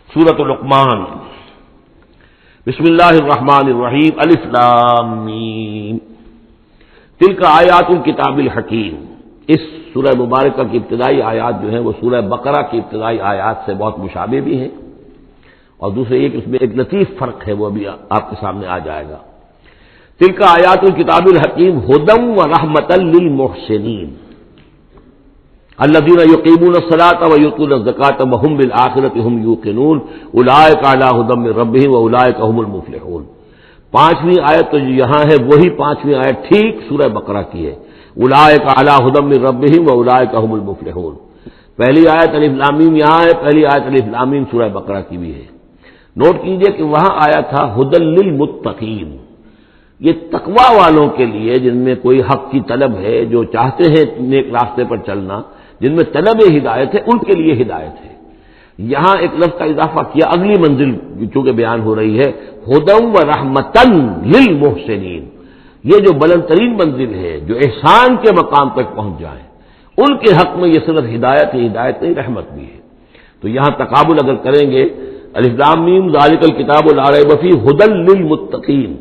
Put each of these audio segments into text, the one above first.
سورۃ لقمان۔ بسم اللہ الرحمن الرحیم۔ الف لام میم۔ تلک آیات الکتاب الحکیم۔ اس سورہ مبارکہ کی ابتدائی آیات جو ہیں وہ سورہ بقرہ کی ابتدائی آیات سے بہت مشابہ بھی ہیں، اور دوسرے یہ کہ اس میں ایک لطیف فرق ہے، وہ ابھی آپ کے سامنے آ جائے گا۔ تلک آیات الکتاب الحکیم ھدی ورحمۃ للمحسنین الذین یقیمون الصلاۃ ویؤتون الزکاۃ وہم بالآخرۃ ھم یوقنون اولئک علی ھدی من ربہم واولئک ھم المفلحون۔ پانچویں آیت تو یہاں ہے وہی پانچویں آیت ٹھیک سورہ بقرہ کی ہے، اولئک علی ھدی من ربہم واولئک ھم المفلحون۔ پہلی آیت الف لام میم یہاں ہے، پہلی آیت الف لام میم سورہ بقرہ کی بھی ہے۔ نوٹ کیجئے کہ وہاں آیا تھا ھدی للمتقین، یہ تقوی والوں کے لیے جن میں کوئی حق کی طلب ہے، جو چاہتے ہیں نیک راستے پر چلنا، جن میں طلب ہدایت ہے، ان کے لیے ہدایت ہے۔ یہاں ایک لفظ کا اضافہ کیا، اگلی منزل چونکہ بیان ہو رہی ہے، ھدی ورحمۃ للمحسنین، یہ جو بلند ترین منزل ہے، جو احسان کے مقام تک پہنچ جائیں، ان کے حق میں یہ صرف ہدایت ہے، ہدایت نہیں رحمت بھی ہے۔ تو یہاں تقابل اگر کریں گے، الف لام میم ذالک الکتاب لا ریب فیہ ھدی للمتقین،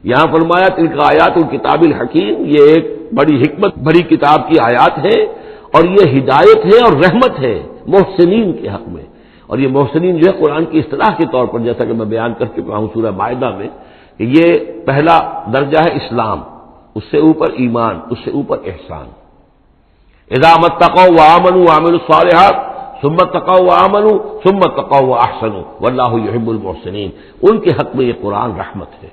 یہاں فرمایا تلک آیات الکتاب الحکیم، یہ ایک بڑی حکمت بڑی کتاب کی آیات ہے، اور یہ ہدایت ہے اور رحمت ہے محسنین کے حق میں۔ اور یہ محسنین جو ہے قرآن کی اصطلاح کے طور پر، جیسا کہ میں بیان کر چکا ہوں سورہ مائدہ میں، کہ یہ پہلا درجہ ہے اسلام، اس سے اوپر ایمان، اس سے اوپر احسان۔ اذا اتقوا وآمنوا وعملوا الصالحات ثم اتقوا وآمنوا ثم اتقوا واحسنوا واللہ یحب المحسنین، ان کے حق میں یہ قرآن رحمت ہے۔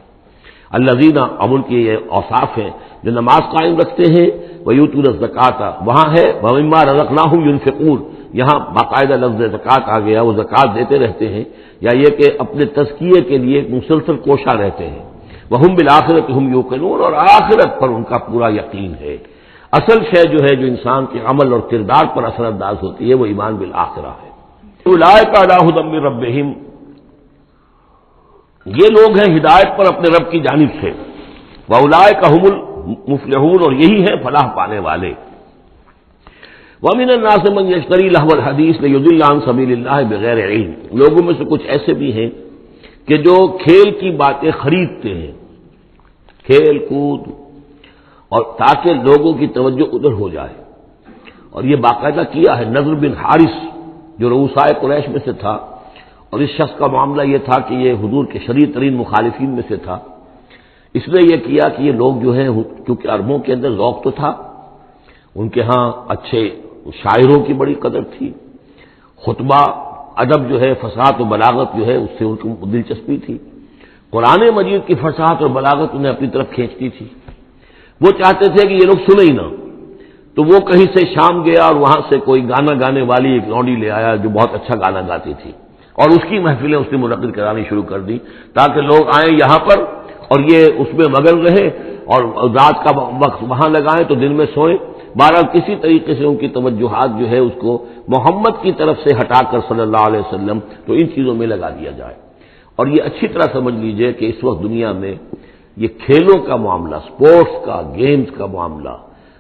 الذین، اب ان کے یہ اوصاف ہیں جو نماز قائم رکھتے ہیں، ویؤتون الزکاۃ، وہاں ہے ومما رزقناہم ینفقون، یہاں باقاعدہ لفظ زکوٰۃ آ گیا، وہ زکوٰۃ دیتے رہتے ہیں، یا یہ کہ اپنے تزکیے کے لیے مسلسل کوشاں رہتے ہیں۔ وہم بالآخرۃ ھم یوقنون، اور آخرت پر ان کا پورا یقین ہے۔ اصل شے جو ہے جو انسان کے عمل اور کردار پر اثر انداز ہوتی ہے، وہ ایمان بالآخرہ ہے۔ اولئک علی ھدی من ربہم، یہ لوگ ہیں ہدایت پر اپنے رب کی جانب سے، واولئک ھم المفلحون، اور یہی ہیں فلاح پانے والے۔ ومن الناس من یشتری لہو الحدیث لیضل عن سبیل اللہ بغیر علم، لوگوں میں سے کچھ ایسے بھی ہیں کہ جو کھیل کی باتیں خریدتے ہیں، کھیل کود، اور تاکہ لوگوں کی توجہ ادھر ہو جائے۔ اور یہ باقاعدہ کیا ہے نضر بن حارث جو رؤسائے قریش میں سے تھا، اور اس شخص کا معاملہ یہ تھا کہ یہ حضور کے شدید ترین مخالفین میں سے تھا۔ اس نے یہ کیا کہ یہ لوگ جو ہیں، کیونکہ عربوں کے اندر ذوق تو تھا، ان کے ہاں اچھے شاعروں کی بڑی قدر تھی، خطبہ ادب جو ہے، فصاحت و بلاغت جو ہے، اس سے ان کو دلچسپی تھی، قرآن مجید کی فصاحت اور بلاغت انہیں اپنی طرف کھینچتی تھی۔ وہ چاہتے تھے کہ یہ لوگ سنیں ہی نہ، تو وہ کہیں سے شام گیا اور وہاں سے کوئی گانا گانے والی ایک لونڈی لے آیا جو بہت اچھا گانا گاتی تھی، اور اس کی محفلیں اس نے منعقد کرانی شروع کر دی، تاکہ لوگ آئیں یہاں پر اور یہ اس میں مگن رہے، اور رات کا وقت وہاں لگائیں تو دن میں سوئیں۔ بہرحال کسی طریقے سے ان کی توجہات جو ہے اس کو محمد کی طرف سے ہٹا کر صلی اللہ علیہ وسلم تو ان چیزوں میں لگا دیا جائے۔ اور یہ اچھی طرح سمجھ لیجئے کہ اس وقت دنیا میں یہ کھیلوں کا معاملہ، سپورٹس کا، گیمز کا معاملہ،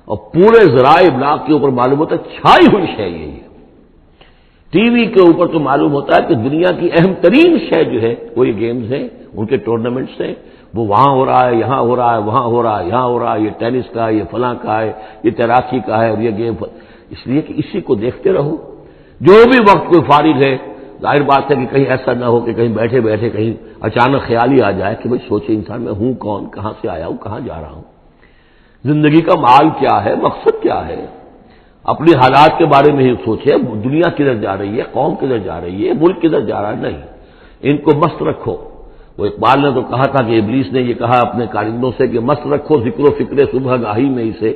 اور پورے ذرائع ابلاغ کے اوپر معلوم ہوتا ہے چھائی ہوئی شے یہی ہے۔ ٹی وی کے اوپر تو معلوم ہوتا ہے کہ دنیا کی اہم ترین شے جو ہے وہ یہ گیمز ہیں، ان کے ٹورنامنٹس ہیں، وہ وہاں ہو رہا ہے، یہاں ہو رہا ہے، وہاں ہو رہا ہے، یہاں ہو رہا ہے، یہ ٹینس کا ہے، یہ فلاں کا ہے، یہ تیراکی کا ہے، اور یہ گیم، اس لیے کہ اسی کو دیکھتے رہو۔ جو بھی وقت کوئی فارغ ہے، ظاہر بات ہے کہ کہیں ایسا نہ ہو کہ کہیں بیٹھے بیٹھے کہیں اچانک خیال ہی آ جائے کہ بھئی سوچے انسان میں ہوں کون، کہاں سے آیا ہوں، کہاں جا رہا ہوں، زندگی کا مال کیا ہے، مقصد کیا ہے، اپنے حالات کے بارے میں ہی سوچے، دنیا کدھر جا رہی ہے، قوم کدھر جا رہی ہے، ملک کدھر جا رہا ہے، نہیں، ان کو مست رکھو۔ وہ اقبال نے تو کہا تھا کہ ابلیس نے یہ کہا اپنے کارندوں سے کہ مست رکھو ذکر و فکر صبح گاہی میں اسے،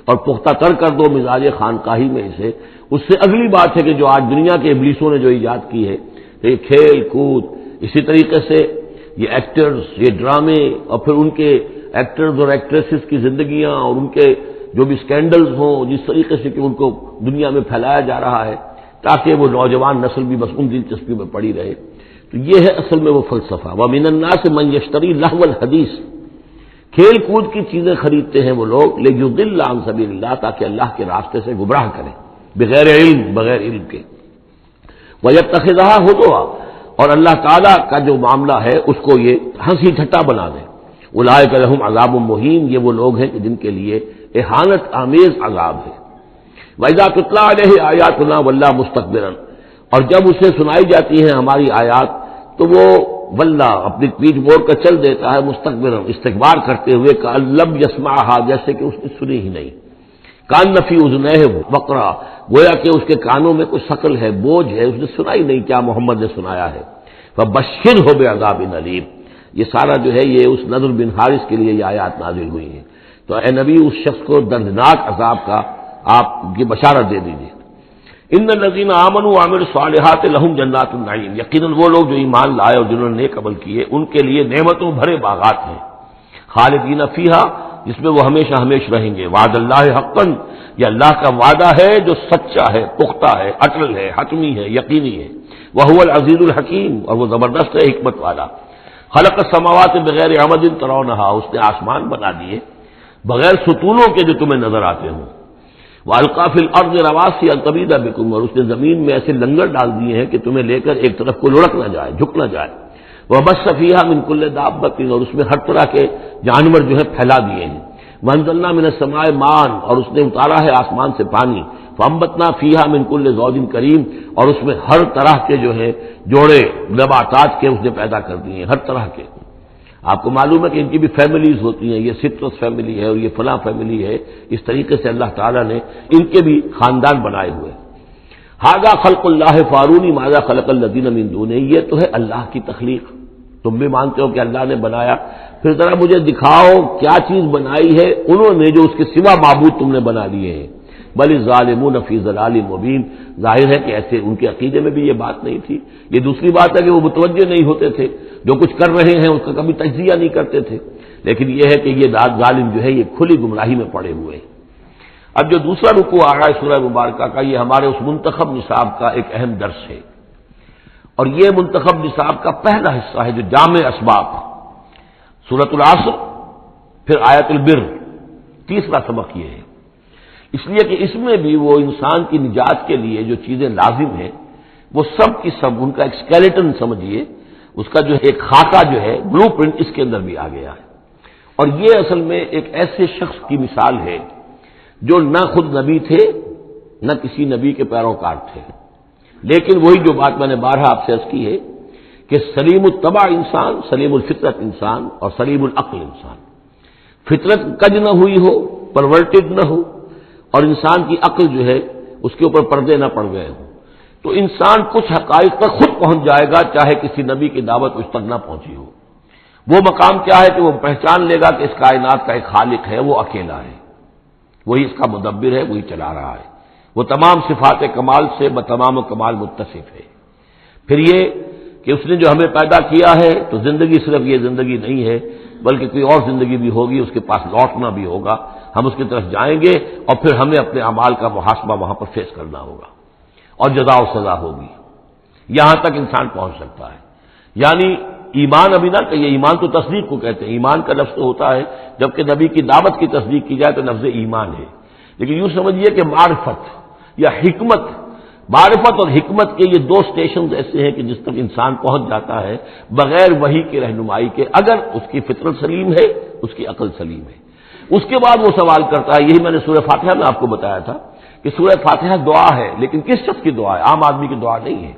اور پختہ تر کر دو مزاج خانقاہی میں اسے۔ اس سے اگلی بات ہے کہ جو آج دنیا کے ابلیسوں نے جو ایجاد کی ہے، کہ یہ کھیل کود، اسی طریقے سے یہ ایکٹرز، یہ ڈرامے، اور پھر ان کے ایکٹرز اور ایکٹریسز کی زندگیاں، اور ان کے جو بھی سکینڈلز ہوں، جس طریقے سے کہ ان کو دنیا میں پھیلایا جا رہا ہے تاکہ وہ نوجوان نسل بھی بس ان دلچسپی میں پڑی رہے، تو یہ ہے اصل میں وہ فلسفہ۔ وَمِنَ النَّاسِ مَن يَشْتَرِي لَهْوَ الْحَدِيثِ، کھیل کود کی چیزیں خریدتے ہیں وہ لوگ، لِيُضِلَّ عَن سَبِيلِ اللَّهِ، تاکہ اللہ کے راستے سے گمراہ کریں، بغیر علم کے۔ وَيَتَّخِذَهَا هُزُوًا، اور اللہ تعالیٰ کا جو معاملہ ہے اس کو یہ ہنسی ٹھٹا بنا دیں۔ اولئک لہم عذاب مہین، یہ وہ لوگ ہیں کہ جن کے لیے اہانت آمیز عذاب ہے۔ وَإِذَا تُتْلَىٰ عَلَيْهِ آيَاتُنَا وَلَّىٰ مُسْتَكْبِرًا، اور جب اسے سنائی جاتی ہیں ہماری آیات تو وہ ولّا اپنی پیٹھ موڑ کر چل دیتا ہے، مستکبرن استکبار کرتے ہوئے، کأن لم یسمعھا جیسے کہ اس نے سنی ہی نہیں، کان فی اذنیہ وقرا گویا کہ اس کے کانوں میں کوئی ثقل ہے، بوجھ ہے، اس نے سنا ہی نہیں کیا محمد نے سنایا ہے۔ فبشرہ بعذاب علیم، یہ سارا جو ہے یہ اس نضر بن حارث کے لیے یہ آیات نازل ہوئی ہیں۔ تو اے نبی اس شخص کو دردناک عذاب کا آپ کی بشارت دے دیجیے۔ ان الذین آمنوا وعملوا الصالحات لہم جنات النعیم، یقیناً وہ لوگ جو ایمان لائے اور جنہوں نے نیک عمل کیے ان کے لیے نعمتوں بھرے باغات ہیں، خالدین فیہا، جس میں وہ ہمیشہ ہمیش رہیں گے۔ وعد اللہ حقا، یہ اللہ کا وعدہ ہے جو سچا ہے، پختہ ہے، اٹل ہے، حتمی ہے، یقینی ہے۔ وہو العزیز الحکیم، اور وہ زبردست ہے، حکمت والا۔ خلق السماوات بغیر عمد ترونہا، اس نے آسمان بنا دیے بغیر ستونوں کے جو تمہیں نظر آتے ہوں۔ وَأَلْقَىٰ فِي الْأَرْضِ رَوَاسِيَ أَن تَمِيدَ بِكُمْ، اور اس نے زمین میں ایسے لنگر ڈال دیے ہیں کہ تمہیں لے کر ایک طرف کو لڑک نہ جائے، جھک نہ جائے۔ وَبَثَّ فِيهَا مِن كُلِّ دَابَّةٍ، اور اس میں ہر طرح کے جانور جو ہے پھیلا دیے ہیں۔ وَأَنزَلْنَا مِنَ السَّمَاءِ مَاءً، اور اس نے اتارا ہے آسمان سے پانی۔ فَأَنبَتْنَا فِيهَا مِن كُلِّ زَوْجٍ كَرِيمٍ، اور اس میں ہر طرح کے جو ہے جوڑے نباتات کے اس نے پیدا کر دیے ہیں، ہر طرح کے۔ آپ کو معلوم ہے کہ ان کی بھی فیملیز ہوتی ہیں، یہ سٹرس فیملی ہے اور یہ فلاں فیملی ہے، اس طریقے سے اللہ تعالیٰ نے ان کے بھی خاندان بنائے ہوئے۔ ھذا خلق اللہ فارونی ماذا خلق الذین من دونہ، یہ تو ہے اللہ کی تخلیق، تم بھی مانتے ہو کہ اللہ نے بنایا، پھر ذرا مجھے دکھاؤ کیا چیز بنائی ہے انہوں نے جو اس کے سوا معبود تم نے بنا لیے ہیں۔ بل الظالمون فی ضلال مبین، ظاہر ہے کہ ایسے ان کے عقیدے میں بھی یہ بات نہیں تھی۔ یہ دوسری بات ہے کہ وہ متوجہ نہیں ہوتے تھے، جو کچھ کر رہے ہیں اس کا کبھی تجزیہ نہیں کرتے تھے، لیکن یہ ہے کہ یہ ظالم جو ہے یہ کھلی گمراہی میں پڑے ہوئے ہیں۔ اب جو دوسرا رکوع آ رہا ہے سورہ مبارکہ کا، یہ ہمارے اس منتخب نصاب کا ایک اہم درس ہے، اور یہ منتخب نصاب کا پہلا حصہ ہے جو جامع اسباب، سورۃ العصر پھر آیت البر، تیسرا سبق یہ ہے، اس لیے کہ اس میں بھی وہ انسان کی نجات کے لیے جو چیزیں لازم ہیں وہ سب کی سب ان کا ایک اسکیلیٹن سمجھیے، اس کا جو ایک خاکہ جو ہے بلو پرنٹ اس کے اندر بھی آ گیا ہے۔ اور یہ اصل میں ایک ایسے شخص کی مثال ہے جو نہ خود نبی تھے نہ کسی نبی کے پیروکار تھے، لیکن وہی جو بات میں نے بارہا آپ سے عرض کی ہے کہ سلیم الطبع انسان، سلیم الفطرت انسان اور سلیم العقل انسان، فطرت کج نہ ہوئی ہو، پرورٹڈ نہ ہو، اور انسان کی عقل جو ہے اس کے اوپر پردے نہ پڑ گئے ہوں، تو انسان کچھ حقائق تک خود پہنچ جائے گا چاہے کسی نبی کی دعوت اس تک نہ پہنچی ہو۔ وہ مقام کیا ہے کہ وہ پہچان لے گا کہ اس کائنات کا ایک خالق ہے، وہ اکیلا ہے، وہی اس کا مدبر ہے، وہی چلا رہا ہے، وہ تمام صفات کمال سے بتمام کمال متصف ہے۔ پھر یہ کہ اس نے جو ہمیں پیدا کیا ہے تو زندگی صرف یہ زندگی نہیں ہے بلکہ کوئی اور زندگی بھی ہوگی، اس کے پاس لوٹنا بھی ہوگا، ہم اس کی طرف جائیں گے اور پھر ہمیں اپنے اعمال کا محاسبہ وہاں پر فیس کرنا ہوگا اور جزا و سزا ہوگی۔ یہاں تک انسان پہنچ سکتا ہے، یعنی ایمان ابھی نہ کہیے، ایمان تو تصدیق کو کہتے ہیں، ایمان کا لفظ تو ہوتا ہے جبکہ نبی کی دعوت کی تصدیق کی جائے تو لفظ ایمان ہے، لیکن یوں سمجھیے کہ معرفت یا حکمت، معرفت اور حکمت کے یہ دو سٹیشنز ایسے ہیں کہ جس تک انسان پہنچ جاتا ہے بغیر وحی کی رہنمائی کے، اگر اس کی فطرت سلیم ہے، اس کی عقل سلیم ہے۔ اس کے بعد وہ سوال کرتا ہے، یہی میں نے سورہ فاتحہ میں آپ کو بتایا تھا کہ سورہ فاتحہ دعا ہے، لیکن کس شخص کی دعا ہے؟ عام آدمی کی دعا نہیں ہے،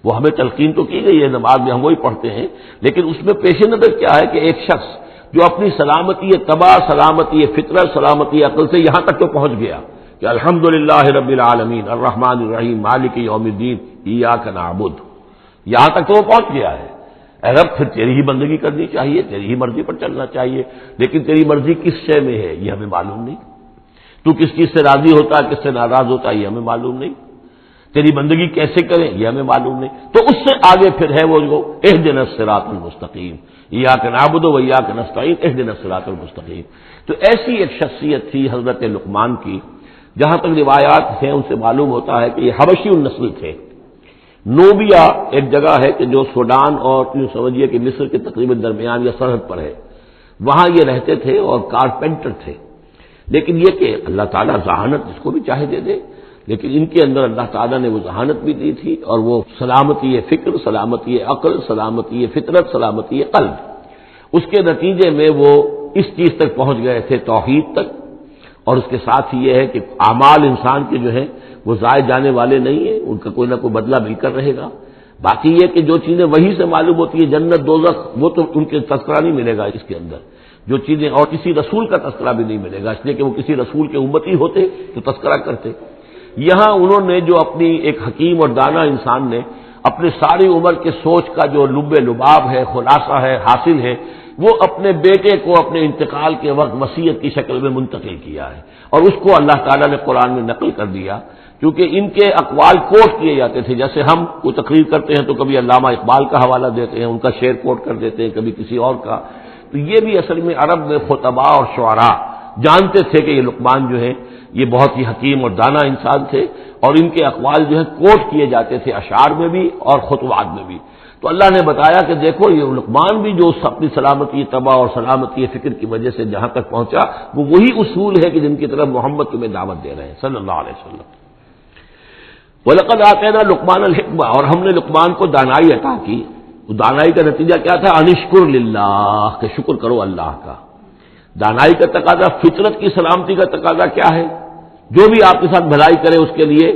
وہ ہمیں تلقین تو کی گئی ہے نماز میں، ہم وہی پڑھتے ہیں، لیکن اس میں پیش نظر کیا ہے کہ ایک شخص جو اپنی سلامتی طبع، سلامتی فطرت، سلامتی عقل سے یہاں تک تو پہنچ گیا کہ الحمدللہ رب العالمین الرحمن الرحیم مالک یوم الدین ایاک نعبد، یہاں تک تو وہ پہنچ گیا ہے۔ اے رب پھر تیری ہی بندگی کرنی چاہیے، تیری ہی مرضی پر چلنا چاہیے، لیکن تیری مرضی کس شے میں ہے یہ ہمیں معلوم نہیں، تو کس چیز سے راضی ہوتا ہے، کس سے ناراض ہوتا ہے یہ ہمیں معلوم نہیں، تیری بندگی کیسے کریں یہ ہمیں معلوم نہیں، تو اس سے آگے پھر ہے وہ جو اہدنا الصراط المستقیم ایاک نعبد و ایاک نستعین اہدنا الصراط المستقیم۔ تو ایسی ایک شخصیت تھی حضرت لقمان کی، جہاں تک روایات ہیں ان سے معلوم ہوتا ہے کہ یہ حبشی النسل تھے۔ نوبیا ایک جگہ ہے کہ جو سوڈان اور یوں سمجھیے کہ مصر کے تقریباً درمیان یا سرحد پر ہے، وہاں یہ رہتے تھے اور کارپینٹر تھے، لیکن یہ کہ اللہ تعالیٰ ذہانت جس کو بھی چاہے دے دے، لیکن ان کے اندر اللہ تعالیٰ نے وہ ذہانت بھی دی تھی، اور وہ سلامتی فکر، سلامتی عقل، سلامتی فطرت، سلامتی قلب، اس کے نتیجے میں وہ اس چیز تک پہنچ گئے تھے، توحید تک. اور اس کے ساتھ ہی یہ ہے کہ اعمال انسان کے جو ہیں وہ ضائع جانے والے نہیں ہیں، ان کا کوئی نہ کوئی بدلہ مل کر رہے گا. باقی یہ کہ جو چیزیں وہی سے معلوم ہوتی ہیں، جنت دوزخ، وہ تو ان کے تذکرہ نہیں ملے گا اس کے اندر، جو چیزیں، اور کسی رسول کا تذکرہ بھی نہیں ملے گا، اس لیے کہ وہ کسی رسول کے امتی ہوتے تو تذکرہ کرتے. یہاں انہوں نے جو اپنی ایک حکیم اور دانا انسان نے اپنے ساری عمر کے سوچ کا جو لب لباب ہے، خلاصہ ہے، حاصل ہے، وہ اپنے بیٹے کو اپنے انتقال کے وقت وصیت کی شکل میں منتقل کیا ہے، اور اس کو اللہ تعالیٰ نے قرآن میں نقل کر دیا. کیونکہ ان کے اقوال کوٹ کیے جاتے تھے، جیسے ہم کوئی تقریر کرتے ہیں تو کبھی علامہ اقبال کا حوالہ دیتے ہیں، ان کا شعر کوٹ کر دیتے ہیں، کبھی کسی اور کا. تو یہ بھی اصل میں عرب میں خطباء اور شعراء جانتے تھے کہ یہ لقمان جو ہے یہ بہت ہی حکیم اور دانا انسان تھے، اور ان کے اقوال جو ہے کوٹ کیے جاتے تھے اشعار میں بھی اور خطبات میں بھی. تو اللہ نے بتایا کہ دیکھو یہ لقمان بھی جو اپنی سلامتی طبع اور سلامتی فکر کی وجہ سے جہاں تک پہنچا، وہ وہی اصول ہے کہ جن کی طرف محمد تمہیں دعوت دے رہے ہیں صلی اللہ علیہ وسلم. وَلَقَدْ آتَيْنَا لُقْمَانَ الْحِكْمَةَ، اور ہم نے لقمان کو دانائی عطا کی. تو دانائی کا نتیجہ کیا تھا؟ ان اشکر للہ، کہ شکر کرو اللہ کا. دانائی کا تقاضا، فطرت کی سلامتی کا تقاضا کیا ہے؟ جو بھی آپ کے ساتھ بھلائی کرے اس کے لیے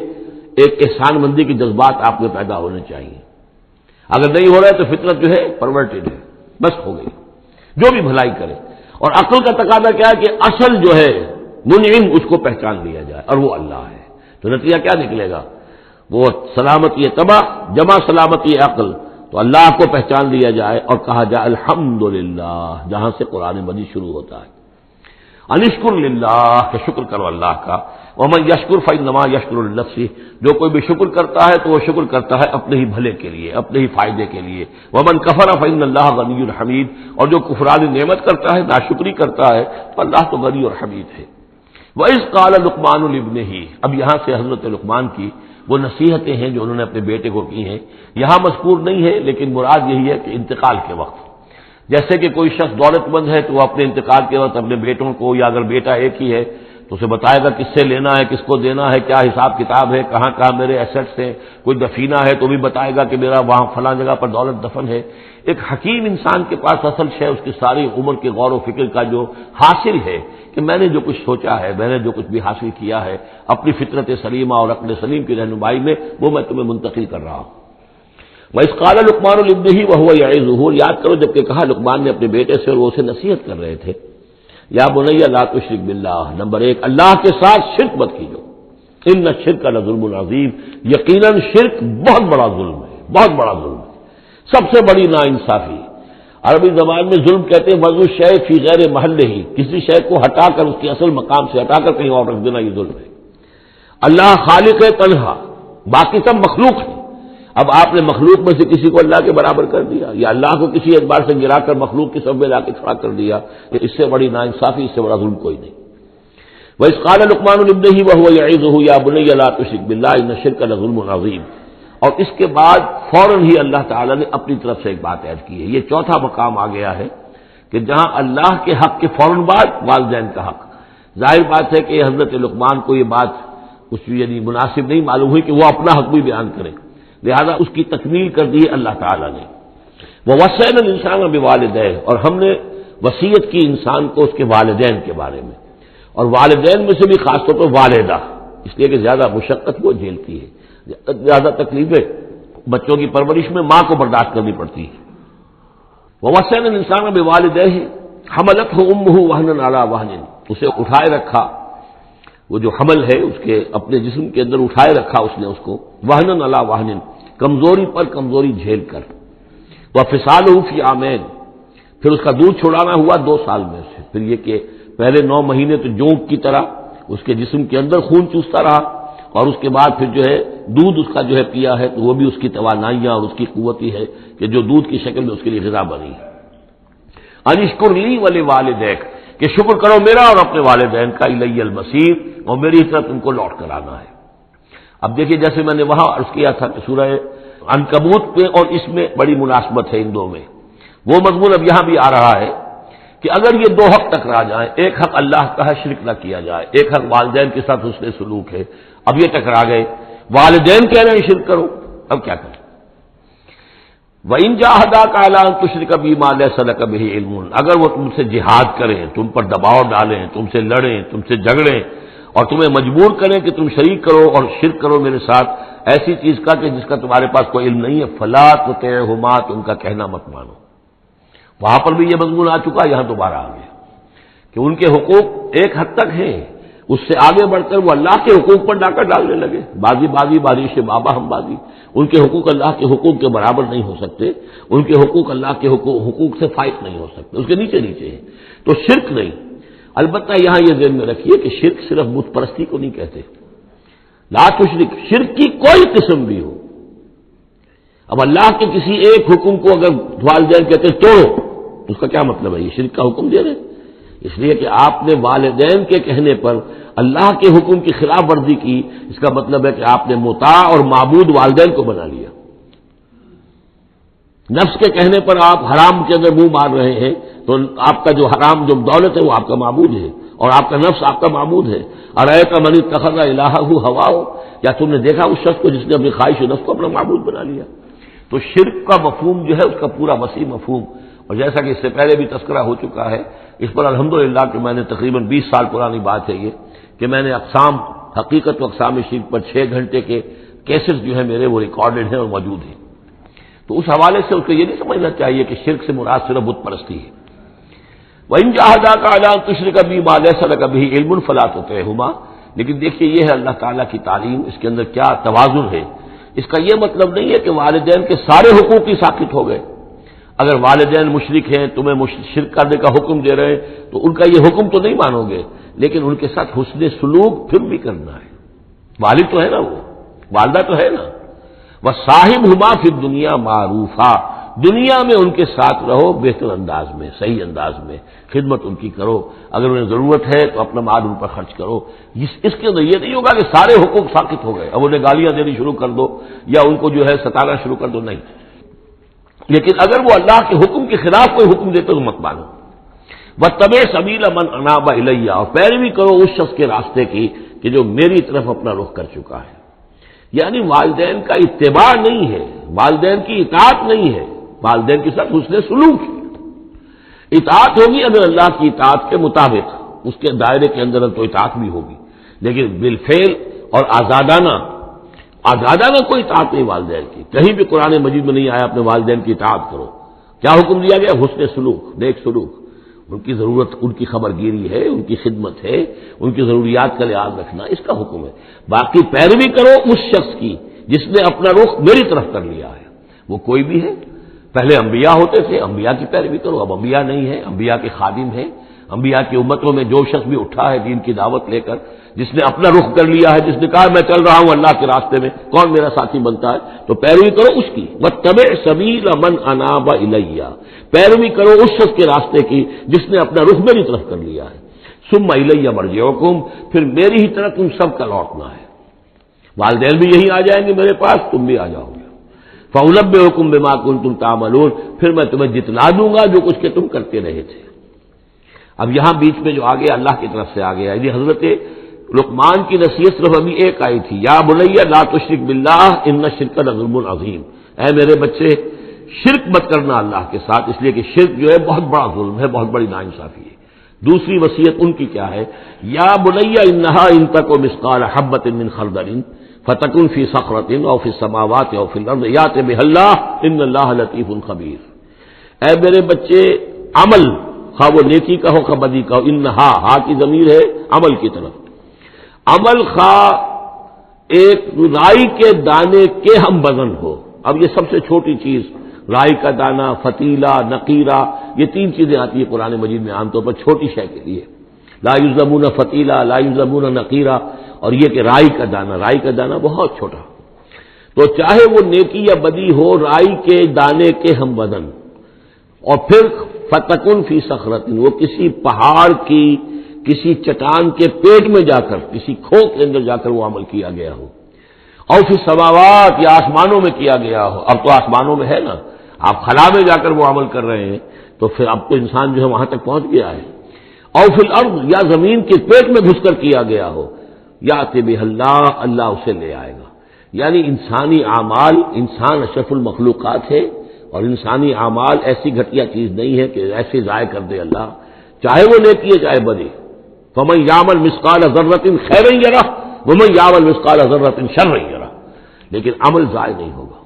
ایک احسان مندی کے جذبات آپ میں پیدا ہونے چاہیے. اگر نہیں ہو رہا ہے تو فطرت جو ہے پرورٹڈ ہے، بس ہو گئی. جو بھی بھلائی کرے. اور عقل کا تقاضا کیا ہے کہ اصل جو ہے منعم، اس کو پہچان لیا جائے، اور وہ اللہ ہے. تو نتیجہ کیا نکلے گا؟ وہ سلامتی طبع جمع سلامتی عقل، تو اللہ کو پہچان لیا جائے اور کہا جائے الحمدللہ، جہاں سے قرآن مجید شروع ہوتا ہے. انشکر للہ، کہ شکر کرو اللہ کا. ومن یشکر فانما یشکر لنفسہ، جو کوئی بھی شکر کرتا ہے تو وہ شکر کرتا ہے اپنے ہی بھلے کے لیے، اپنے ہی فائدے کے لیے. ومن کفر فان اللہ غنی حمید، اور جو کفران نعمت کرتا ہے، ناشکری کرتا ہے، تو اللہ تو غنی اور حمید ہے. وَإِذْ قَالَ لُقْمَانُ لِابْنِهِ، اب یہاں سے حضرت لقمان کی وہ نصیحتیں ہیں جو انہوں نے اپنے بیٹے کو کی ہیں، یہاں مذکور نہیں ہے، لیکن مراد یہی ہے کہ انتقال کے وقت. جیسے کہ کوئی شخص دولت مند ہے تو وہ اپنے انتقال کے وقت اپنے بیٹوں کو، یا اگر بیٹا ایک ہی ہے تو اسے بتائے گا کس سے لینا ہے، کس کو دینا ہے، کیا حساب کتاب ہے، کہاں کہاں میرے ایسٹس ہیں. کوئی دفینہ ہے تو بھی بتائے گا کہ میرا وہاں فلاں جگہ پر دولت دفن ہے. ایک حکیم انسان کے پاس اصل شے اس کی ساری عمر کے غور و فکر کا جو حاصل ہے کہ میں نے جو کچھ سوچا ہے، میں نے جو کچھ بھی حاصل کیا ہے اپنی فطرت سلیمہ اور عقل سلیم کی رہنمائی میں، وہ میں تمہیں منتقل کر رہا ہوں. وَإِذْ قَالَ لُقْمَانُ لِابْنِهِ وَهُوَ يَعِظُهُ، یاد کرو جب کہ کہا لقمان نے اپنے بیٹے سے اور وہ اسے نصیحت کر رہے تھے. یا بنی لا تشرک باللہ، نمبر 1 اللہ کے ساتھ شرک مت کیجو. ان الشرک لظلم عظیم، یقیناً شرک بہت بڑا ظلم ہے، بہت بڑا ظلم ہے، سب سے بڑی ناانصافی. عربی زبان میں ظلم کہتے ہیں وضع شے فی غیر محلہ، کسی شے کو ہٹا کر اس کے اصل مقام سے ہٹا کر کہیں اور رکھ دینا، یہ ظلم ہے. اللہ خالق ہے تنہا، باقی سب مخلوق ہے. اب آپ نے مخلوق میں سے کسی کو اللہ کے برابر کر دیا، یا اللہ کو کسی اعتبار سے گرا کر مخلوق کی سب میں لا کے کھڑا کر دیا، کہ اس سے بڑی ناانصافی، اس سے بڑا ظلم کوئی نہیں. وَإِذْ قَالَ لُقْمَانُ لِابْنِهِ وَهُوَ يَعِظُهُ يَا بُنَيَّ لَا تُشْرِكْ بِاللَّهِ إِنَّ الشِّرْكَ لَظُلْمٌ عَظِيمٌ. اور اس کے بعد فوراً ہی اللہ تعالیٰ نے اپنی طرف سے ایک بات عہد کی ہے. یہ چوتھا مقام آ گیا ہے کہ جہاں اللہ کے حق کے فوراً بعد والدین کا حق. ظاہر بات ہے کہ حضرت لقمان کو یہ بات اس یعنی مناسب نہیں معلوم ہوئی کہ وہ اپنا حق بھی بیان کرے، لہذا اس کی تکمیل کر دی اللہ تعالیٰ نے. وَوَصَّيْنَا الْإِنسَانَ بِوَالِدَيْهِ، اور ہم نے وصیت کی انسان کو اس کے والدین کے بارے میں، اور والدین میں سے بھی خاص طور پر والدہ، اس لیے کہ زیادہ مشقت وہ جھیلتی ہے، زیادہ تکلیفیں بچوں کی پرورش میں ماں کو برداشت کرنی پڑتی ہے. وَوَصَّيْنَا الْإِنسَانَ بِوَالِدَيْهِ حَمَلَتْهُ أُمُّهُ وَهْنًا عَلَى وَهْنٍ، اسے اٹھائے رکھا، وہ جو حمل ہے اس کے اپنے جسم کے اندر اٹھائے رکھا اس نے اس کو، وَهْنًا عَلَى وَهْنٍ، کمزوری پر کمزوری جھیل کر. وَفِصَالُهُ فِي عَامَيْنِ، پھر اس کا دودھ چھڑانا ہوا 2 سال میں سے. پھر یہ کہ پہلے 9 مہینے تو جونک کی طرح اس کے جسم کے اندر خون چوستا رہا، اور اس کے بعد پھر جو ہے دودھ اس کا جو ہے پیا ہے تو وہ بھی اس کی توانائیاں اور اس کی قوتی ہے کہ جو دودھ کی شکل میں اس کے لیے غذا بنی. ان اشکر لی ولوالدیک، کہ شکر کرو میرا اور اپنے والدین کا، الی المصیر، اور میری طرف تم کو لوٹ کر آنا ہے. اب دیکھیے جیسے میں نے وہاں عرض کیا تھا کہ سورہ عنکبوت میں اور اس میں بڑی مناسبت ہے ان دو میں. وہ مضمون اب یہاں بھی آ رہا ہے کہ اگر یہ دو حق ٹکرا جائیں، ایک حق اللہ کا ہے شرک نہ کیا جائے، ایک حق والدین کے ساتھ حسن سلوک ہے، اب یہ ٹکرا گئے، والدین کہہ رہے ہیں شرک کرو، اب کیا کریں؟ وَإِن جَاهَدَاكَ عَلَىٰ أَن تُشْرِكَ بِي مَا لَيْسَ لَكَ بِهِ عِلْمٌ، اگر وہ تم سے جہاد کریں، تم پر دباؤ ڈالیں، تم سے لڑیں، تم سے جھگڑیں اور تمہیں مجبور کریں کہ تم شریک کرو اور شرک کرو میرے ساتھ ایسی چیز کا کہ جس کا تمہارے پاس کوئی علم نہیں ہے، فَلَا تُطِعْهُمَا، تم کا کہنا مت مانو۔ وہاں پر بھی یہ مضمون آ چکا، یہاں دوبارہ آ گیا کہ ان کے حقوق ایک حد تک ہیں، اس سے آگے بڑھ کر وہ اللہ کے حقوق پر ڈاکہ ڈالنے لگے، بازی بازی بارش بابا ہم بازی، ان کے حقوق اللہ کے حقوق کے برابر نہیں ہو سکتے، ان کے حقوق اللہ کے حقوق سے فائق نہیں ہو سکتے، اس کے نیچے نیچے ہیں، تو شرک نہیں۔ البتہ یہاں یہ ذہن میں رکھیے کہ شرک صرف بت پرستی کو نہیں کہتے، لا تشرک، شرک کی کوئی قسم بھی ہو۔ اب اللہ کے کسی ایک حکم کو اگر والدین کہتے توڑو، اس کا کیا مطلب ہے؟ یہ شرک کا حکم دے رہے ہیں، اس لیے کہ آپ نے والدین کے کہنے پر اللہ کے حکم کی خلاف ورزی کی، اس کا مطلب ہے کہ آپ نے مطاع اور معبود والدین کو بنا لیا۔ نفس کے کہنے پر آپ حرام کے اندر منہ مار رہے ہیں تو آپ کا جو حرام جو دولت ہے وہ آپ کا معبود ہے اور آپ کا نفس آپ کا معبود ہے۔ ارأیت من اتخذ الہہ ہواہ، کیا تم نے دیکھا اس شخص کو جس نے اپنی خواہش نفس کو اپنا معبود بنا لیا؟ تو شرک کا مفہوم جو ہے اس کا پورا وسیع مفہوم، اور جیسا کہ اس سے پہلے بھی تذکرہ ہو چکا ہے، اس پر الحمدللہ کہ میں نے تقریباً 20 سال پرانی بات ہے یہ کہ میں نے اقسام حقیقت و اقسام شرک پر 6 گھنٹے کے کیسز جو ہیں میرے وہ ریکارڈڈ ہیں اور موجود ہیں۔ تو اس حوالے سے اس کو یہ نہیں سمجھنا چاہیے کہ شرک سے مراد صرف بت پرستی ہے۔ وَإِن جَاهَدَاكَ عَلَىٰ أَن تُشْرِكَ بِي مَا لَيْسَ لَكَ بِهِ عِلْمٌ فَلَا تُطِعْهُمَا، لیکن دیکھیے یہ ہے اللہ تعالیٰ کی تعلیم، اس کے اندر کیا توازن ہے۔ اس کا یہ مطلب نہیں ہے کہ والدین کے سارے حقوق ہی ساقط ہو گئے۔ اگر والدین مشرک ہیں، تمہیں شرک کرنے کا حکم دے رہے ہیں تو ان کا یہ حکم تو نہیں مانو گے، لیکن ان کے ساتھ حسن سلوک پھر بھی کرنا ہے۔ والد تو ہے نا، وہ والدہ تو ہے نا، وَصَاحِبْهُمَا فِي الدُّنْيَا مَعْرُوفًا، دنیا میں ان کے ساتھ رہو بہتر انداز میں، صحیح انداز میں خدمت ان کی کرو، اگر انہیں ضرورت ہے تو اپنا مال ان پر خرچ کرو۔ اس کے اندر یہ نہیں ہوگا کہ سارے حقوق ساقط ہو گئے، اب انہیں گالیاں دینی شروع کر دو یا ان کو جو ہے ستانا شروع کر دو، نہیں۔ لیکن اگر وہ اللہ کے حکم کے خلاف کوئی حکم دیتے تو مت مانو۔ وَاتَّبِعْ سَبِيلَ مَنْ أَنَابَ إِلَيَّ، اور پیروی کرو اس شخص کے راستے کی کہ جو میری طرف اپنا رخ کر چکا ہے۔ یعنی والدین کا اتباع نہیں ہے، والدین کی اطاعت نہیں ہے، والدین کے ساتھ حسن سلوک ہے۔ اطاعت ہوگی اگر اللہ کی اطاعت کے مطابق، اس کے دائرے کے اندر تو اطاعت بھی ہوگی، لیکن بالفعل اور آزادانہ کوئی اطاعت نہیں والدین کی۔ کہیں بھی قرآن مجید میں نہیں آیا اپنے والدین کی اطاعت کرو۔ کیا حکم دیا گیا؟ حسن سلوک، نیک سلوک، ان کی ضرورت، ان کی خبر گیری ہے، ان کی خدمت ہے، ان کی ضروریات کا لحاظ رکھنا، اس کا حکم ہے۔ باقی پیروی کرو اس شخص کی جس نے اپنا رخ میری طرف کر لیا ہے، وہ کوئی بھی ہے۔ پہلے انبیاء ہوتے تھے، انبیاء کی پیروی کرو، اب انبیاء نہیں ہے، انبیاء کے خادم ہیں۔ انبیاء کی امتوں میں جو شخص بھی اٹھا ہے دین کی دعوت لے کر، جس نے اپنا رخ کر لیا ہے، جس نے کہا میں چل رہا ہوں اللہ کے راستے میں، کون میرا ساتھی بنتا ہے، تو پیروی کرو اس کی۔ وَاتَّبِعْ سَبِيلَ مَنْ أَنَابَ إِلَيَّ، پیروی کرو اس شخص کے راستے کی جس نے اپنا رخ میری طرف کر لیا ہے۔ ثُمَّ إِلَيَّ مَرْجِعُكُمْ، پھر میری ہی طرف تم سب کا لوٹنا ہے۔ والدین بھی یہی آ جائیں گے میرے پاس، تم بھی آ جاؤ گے۔ فَأُنَبِّئُكُم بِمَا كُنتُمْ تَعْمَلُونَ، پھر میں تمہیں جتلا دوں گا جو کچھ کہ تم کرتے رہے تھے۔ اب یہاں بیچ میں جو آگے اللہ کی طرف سے آگے آئی، حضرت لقمان کی نصیحت صرف ابھی ایک آئی تھی، یا بنی لا تشرک باللہ ان الشرک لظلم عظیم، اے میرے بچے شرک مت کرنا اللہ کے ساتھ، اس لیے کہ شرک جو ہے بہت بڑا ظلم ہے، بہت بڑی ناانصافی ہے۔ دوسری وصیت ان کی کیا ہے؟ یا بنی انہا ان تک مثقال حبۃ من خردل فتکن فی صخرۃ او فی السماوات او فی الارض یأتی بها اللہ ان اللہ لطیف خبیر، اے میرے بچے عمل، خواہ وہ نیکی کا ہو خواہ بدی کا ہو، انہا، ہا کی ضمیر ہے عمل کی طرف، عمل خواہ ایک رائی کے دانے کے ہم وزن ہو۔ اب یہ سب سے چھوٹی چیز، رائی کا دانہ، فتیلہ، نقیرہ، یہ 3 چیزیں آتی ہیں قرآن مجید میں عام طور پر چھوٹی شے کے لیے، لا یظلمون فتیلہ، لا یظلمون نقیرہ، اور یہ کہ رائی کا دانہ بہت چھوٹا۔ تو چاہے وہ نیکی یا بدی ہو، رائی کے دانے کے ہم وزن، اور پھر فتکن فی صخرۃ، وہ کسی پہاڑ کی، کسی چٹان کے پیٹ میں جا کر، کسی کھو کے اندر جا کر وہ عمل کیا گیا ہو، اور فی السماوات، یا آسمانوں میں کیا گیا ہو۔ اب تو آسمانوں میں ہے نا، آپ خلا میں جا کر وہ عمل کر رہے ہیں، تو پھر اب تو انسان جو ہے وہاں تک پہنچ گیا ہے. اور فی الارض یا زمین کے پیٹ میں گھس کر کیا گیا ہو, یاتی بہ اللہ, اللہ اسے لے آئے گا. یعنی انسانی اعمال, انسان اشرف المخلوقات ہے اور انسانی اعمال ایسی گھٹیا چیز نہیں ہے کہ ایسے ضائع کر دے اللہ, چاہے وہ نیکی ہے چاہے بدی. فمن یعمل مثقال ذرۃ خیرا یرہ ومن یعمل مثقال ذرۃ شرا یرہ. لیکن عمل ضائع نہیں ہوگا,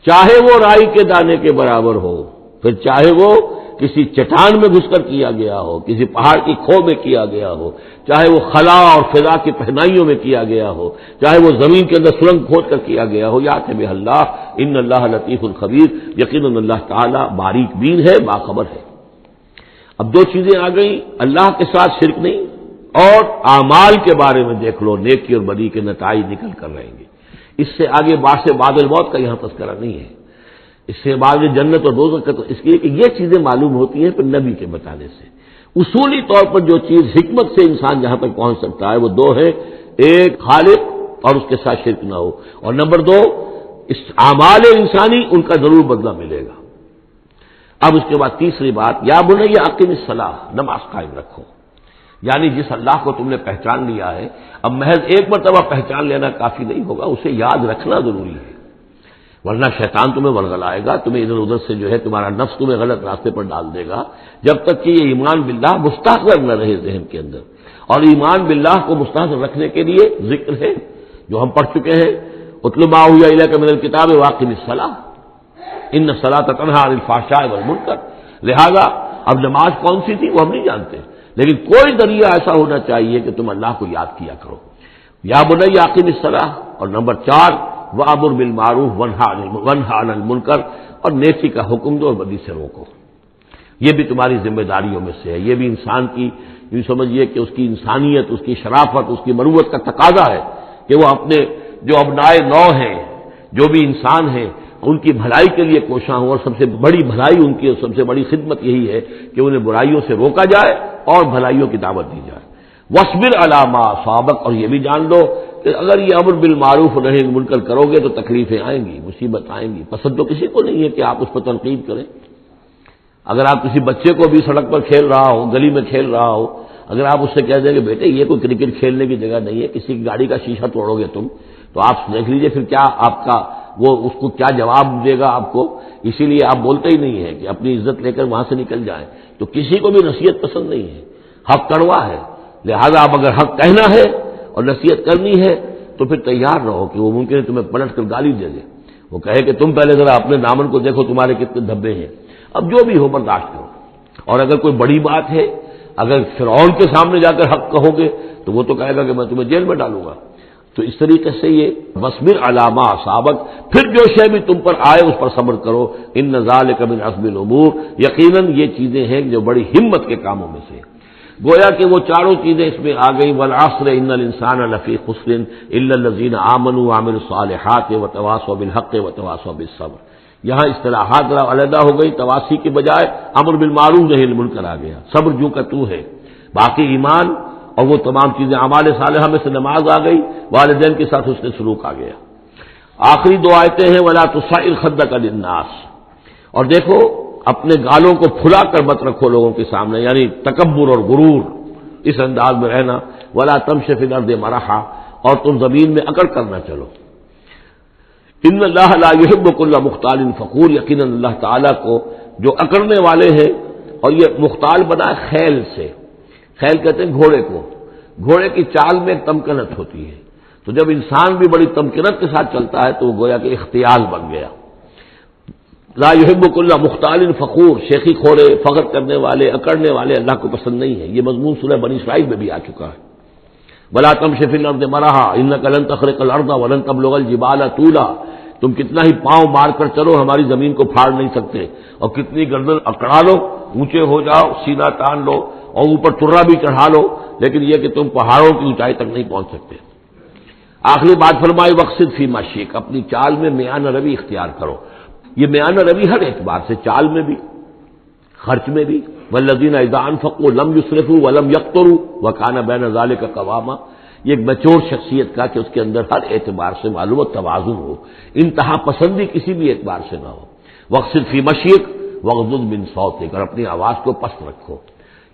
چاہے وہ رائی کے دانے کے برابر ہو, پھر چاہے وہ کسی چٹان میں گھس کر کیا گیا ہو, کسی پہاڑ کی کھو میں کیا گیا ہو, چاہے وہ خلا اور فضا کی پہنائیوں میں کیا گیا ہو, چاہے وہ زمین کے اندر سرنگ کھود کر کیا گیا ہو. یاتی بہ اللہ ان اللہ لطیف الخبیر, یقیناً اللہ تعالیٰ باریک بین ہے, باخبر ہے. اب دو چیزیں آ گئیں, اللہ کے ساتھ شرک نہیں, اور اعمال کے بارے میں دیکھ لو نیکی اور بدی کے نتائج نکل کر رہیں گے. اس سے آگے باعث بعد الموت کا یہاں تذکرہ نہیں ہے. اس سے بعد جنت اور دوزخ کا, تو اس لیے کہ یہ چیزیں معلوم ہوتی ہیں پھر نبی کے بتانے سے. اصولی طور پر جو چیز حکمت سے انسان جہاں تک پہنچ سکتا ہے وہ دو ہے, ایک خالق اور اس کے ساتھ شرک نہ ہو, اور نمبر دو اس اعمال انسانی ان کا ضرور بدلہ ملے گا. اب اس کے بعد تیسری بات, یا بنی اقم الصلاۃ, نماز قائم رکھو. یعنی جس اللہ کو تم نے پہچان لیا ہے, اب محض ایک مرتبہ پہچان لینا کافی نہیں ہوگا, اسے یاد رکھنا ضروری ہے, ورنہ شیطان تمہیں ورغلائے گا, تمہیں ادھر ادھر سے جو ہے تمہارا نفس تمہیں غلط راستے پر ڈال دے گا, جب تک کہ یہ ایمان باللہ مستحضر نہ رہے ذہن کے اندر. اور ایمان باللہ کو مستحضر رکھنے کے لیے ذکر ہے جو ہم پڑھ چکے ہیں, اتل ما اوحی الیک من الکتاب واقم الصلاۃ ان الصلاۃ تنہی عن الفحشاء والمنکر. لہذا اب نماز کون سی تھی وہ ہم نہیں جانتے, لیکن کوئی ذریعہ ایسا ہونا چاہیے کہ تم اللہ کو یاد کیا کرو. یا بنی اقم الصلاۃ, اور نمبر 4 وامر بالمعروف وانہی عن المنکر, اور نیکی کا حکم دو اور بدی سے روکو. یہ بھی تمہاری ذمہ داریوں میں سے ہے. یہ بھی انسان کی یوں سمجھیے کہ اس کی انسانیت, اس کی شرافت, اس کی مروت کا تقاضا ہے کہ وہ اپنے جو ابنائے نو ہیں, جو بھی انسان ہیں, ان کی بھلائی کے لیے کوشاں ہوں, اور سب سے بڑی بھلائی ان کی, سب سے بڑی خدمت یہی ہے کہ انہیں برائیوں سے روکا جائے اور بھلائیوں کی دعوت دی جائے. وَاصْبِرْ عَلَىٰ مَا أَصَابَكَ, اور یہ بھی جان لو کہ اگر یہ امر بالمعروف اور نہی عن المنکر کرو گے تو تکلیفیں آئیں گی, مصیبت آئیں گی. پسند تو کسی کو نہیں ہے کہ آپ اس پر تنقید کریں. اگر آپ کسی بچے کو بھی سڑک پر کھیل رہا ہو, گلی میں کھیل رہا ہو, اگر آپ اس سے کہہ دیں کہ بیٹے یہ کوئی کرکٹ کھیلنے کی جگہ نہیں ہے, کسی کی گاڑی کا شیشہ توڑو گے تم, تو آپ دیکھ لیجئے پھر کیا آپ کا وہ اس کو کیا جواب دے گا آپ کو. اسی لیے آپ بولتے ہی نہیں ہیں کہ اپنی عزت لے کر وہاں سے نکل جائیں. تو کسی کو بھی نصیحت پسند نہیں ہے, حق کڑوا ہے. لہذا اب اگر حق کہنا ہے اور نصیحت کرنی ہے تو پھر تیار رہو کہ وہ ممکن ہے تمہیں پلٹ کر گالی دے دے, وہ کہے کہ تم پہلے ذرا اپنے دامن کو دیکھو تمہارے کتنے دھبے ہیں. اب جو بھی ہو برداشت کرو. اور اگر کوئی بڑی بات ہے, اگر فرعون کے سامنے جا کر حق کہو گے تو وہ تو کہے گا کہ میں تمہیں جیل میں ڈالوں گا. تو اس طریقے سے یہ وَاصْبِرْ عَلَىٰ مَا أَصَابَكَ, پھر جو شے بھی تم پر آئے اس پر صبر کرو. إِنَّ ذَلِكَ مِنْ عَزْمِ الْأُمُورِ, یقیناً یہ چیزیں ہیں جو بڑی ہمت کے کاموں میں سے. گویا کہ وہ چاروں چیزیں اس میں آ گئی. وَالْعَصْرِ إِنَّ الْإِنسَانَ لَفِي خُسْرٍ إِلَّا الَّذِينَ آمَنُوا وَعَمِلُوا الصَّالِحَاتِ وَتَوَاصَوْا بِالْحَقِّ وَتَوَاصَوْا بِالصَّبْرِ. یہاں اصطلاحات علیحدہ ہو گئی, تواصی کے بجائے امر بالمعروف نہی عن المنکر آ گیا. صبر جو کا تو ہے, باقی ایمان اور وہ تمام چیزیں اعمال صالحہ میں سے نماز آ گئی, والدین کے ساتھ حسن سلوک آ گیا. آخری دو آیتیں ہیں وَلَا تُصَعِّرْ خَدَّكَ لِلنَّاسِ, اور دیکھو اپنے گالوں کو پھلا کر مت رکھو لوگوں کے سامنے, یعنی تکبر اور غرور اس انداز میں رہنا. وَلَا تَمْشِ فِي الْأَرْضِ مَرَحًا, اور تم زمین میں اکڑ کر نہ چلو. ان اللہ لا يحب كل مختال فخور, یقیناً اللہ تعالیٰ کو جو اکڑنے والے ہیں, اور یہ مختال بنا خیل سے, خیل کہتے ہیں گھوڑے کو, گھوڑے کی چال میں ایک تمکنت ہوتی ہے, تو جب انسان بھی بڑی تمکنت کے ساتھ چلتا ہے تو وہ گویا کہ اختیال بن گیا. لا يحب كل مختال فخور, شیخی کھوڑے, فخر کرنے والے, اکڑنے والے اللہ کو پسند نہیں ہے. یہ مضمون سورہ بنی اسرائیل میں بھی آ چکا ہے. وَلَا تَمْشِ فِي الْأَرْضِ مَرَحًا إِنَّكَ لَن تَخْرِقَ الْأَرْضَ وَلَن تَبْلُغَ الْجِبَالَ طُولًا, تم کتنا ہی پاؤں مار کر چلو ہماری زمین کو پھاڑ نہیں سکتے, اور کتنی گردن اکڑا لو, اونچے ہو جاؤ, سینہ تان لو اور اوپر ترا بھی چڑھا لو, لیکن یہ کہ تم پہاڑوں کی اونچائی تک نہیں پہنچ سکتے. آخری بات فرمائی وَاقْصِدْ فِي مَشْيِكَ, اپنی چال میں میانہ روی اختیار کرو. یہ میانہ روی ہر اعتبار سے, چال میں بھی, خرچ میں بھی. وَالَّذِينَ إِذَا أَنفَقُوا لَمْ يُسْرِفُوا وَلَمْ يَقْتُرُوا وَكَانَ بَيْنَ ذَلِكَ قَوَامًا, یہ ایک میچور شخصیت کا کہ اس کے اندر ہر اعتبار سے معلوم توازن ہو, انتہا پسندی کسی بھی اعتبار سے نہ ہو. وَاقْصِدْ فِي مَشْيِكَ, وغضض من صوتک، اور اپنی آواز کو پست رکھو۔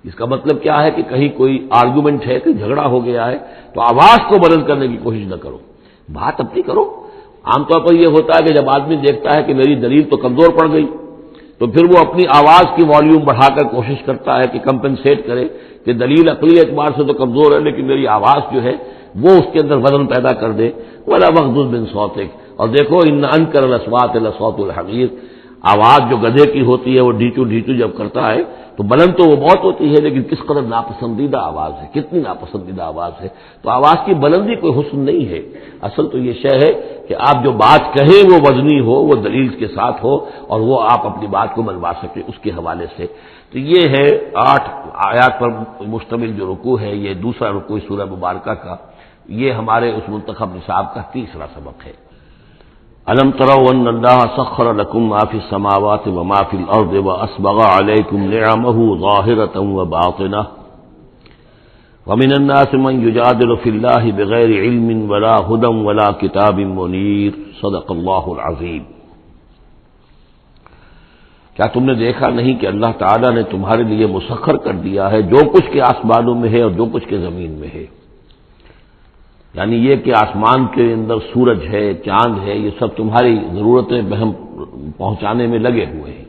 اس کا مطلب کیا ہے کہ کہیں کوئی آرگومنٹ ہے کہ جھگڑا ہو گیا ہے تو آواز کو بلند کرنے کی کوشش نہ کرو، بات اپنی کرو۔ عام طور پر یہ ہوتا ہے کہ جب آدمی دیکھتا ہے کہ میری دلیل تو کمزور پڑ گئی تو پھر وہ اپنی آواز کی والیوم بڑھا کر کوشش کرتا ہے کہ کمپنسیٹ کرے کہ دلیل عقلی اعتبار سے تو کمزور ہے لیکن میری آواز جو ہے وہ اس کے اندر وزن پیدا کر دے۔ ولا وغضض من صوتک، اور دیکھو ان انکر الاصوات لصوت الحمیر، آواز جو گدھے کی ہوتی ہے وہ ڈھیچو ڈھیچو جب کرتا ہے تو بلند تو وہ بہت ہوتی ہے لیکن کس قدر ناپسندیدہ آواز ہے، کتنی ناپسندیدہ آواز ہے۔ تو آواز کی بلندی کوئی حسن نہیں ہے، اصل تو یہ شے ہے کہ آپ جو بات کہیں وہ وزنی ہو، وہ دلیل کے ساتھ ہو اور وہ آپ اپنی بات کو منوا سکیں اس کے حوالے سے۔ تو یہ ہے 8 آیات پر مشتمل جو رکوع ہے، یہ دوسرا رکوع سورہ مبارکہ کا، یہ ہمارے اس منتخب نصاب کا تیسرا سبق ہے۔ الم تروا ان اللہ سخر لكم ما في السماوات وما في الارض واسبغ عليكم نعمه ظاهرة وباطنة ومن الناس من يجادل في الله بغير علم ولا هدى ولا كتاب منير صدق اللہ العظیم۔ کیا تم نے دیکھا نہیں کہ اللہ تعالیٰ نے تمہارے لیے مسخر کر دیا ہے جو کچھ کے آسمانوں میں ہے اور جو کچھ کے زمین میں ہے، یعنی یہ کہ آسمان کے اندر سورج ہے، چاند ہے، یہ سب تمہاری ضرورتیں بہم پہنچانے میں لگے ہوئے ہیں۔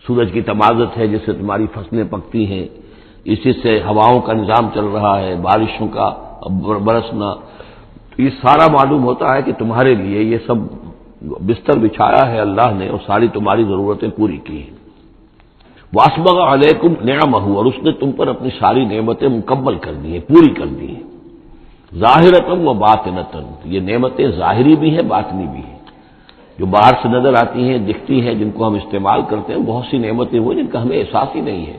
سورج کی تمازت ہے جس سے تمہاری فصلیں پکتی ہیں، اسی سے ہواؤں کا نظام چل رہا ہے، بارشوں کا برسنا، یہ سارا معلوم ہوتا ہے کہ تمہارے لیے یہ سب بستر بچھایا ہے اللہ نے اور ساری تمہاری ضرورتیں پوری کی ہیں۔ واسبغ علیکم نعمہ، اور اس نے تم پر اپنی ساری نعمتیں مکمل کر دی ہیں، پوری کر دی ہیں۔ ظاہرتاً و باطنتاً، یہ نعمتیں ظاہری بھی ہیں باطنی بھی ہیں، جو باہر سے نظر آتی ہیں دکھتی ہیں جن کو ہم استعمال کرتے ہیں، بہت سی نعمتیں وہ جن کا ہمیں احساس ہی نہیں ہے،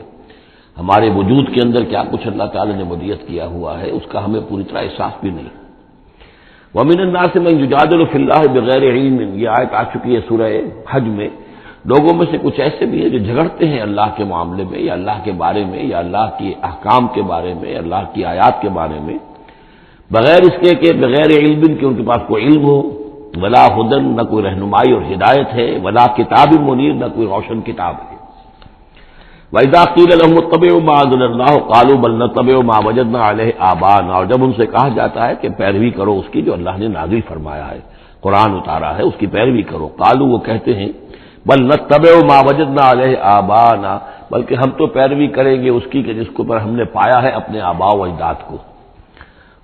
ہمارے وجود کے اندر کیا کچھ اللہ تعالی نے ودیعت کیا ہوا ہے اس کا ہمیں پوری طرح احساس بھی نہیں۔ ومن الناس من یجادل فی اللہ بغیر علم، یہ آیت آ چکی ہے سورہ حج میں۔ لوگوں میں سے کچھ ایسے بھی ہیں جو جھگڑتے ہیں اللہ کے معاملے میں یا اللہ کے بارے میں یا اللہ کے احکام کے بارے میں، اللہ کی آیات کے بارے میں، بغیر اس کے کہ بغیر علم کہ ان کے پاس کوئی علم ہو، ولا ہدن، نہ کوئی رہنمائی اور ہدایت ہے، ولا کتاب منیر، نہ کوئی روشن کتاب ہے۔ وَإِذَا قِيلَ لَهُمُ اتَّبِعُوا مَا أَنزَلَ اللَّهُ قَالُوا بَلْ نَتَّبِعُ مَا وَجَدْنَا عَلَيْهِ آبَاءَنَا، اور جب ان سے کہا جاتا ہے کہ پیروی کرو اس کی جو اللہ نے نازل فرمایا ہے، قرآن اتارا ہے، اس کی پیروی کرو، قالوا، وہ کہتے ہیں، بل نتبع ما وجدنا علیہ آباءنا، بلکہ ہم تو پیروی کریں گے اس کی کہ جس کو پر ہم نے پایا ہے اپنے آباء و اجداد کو۔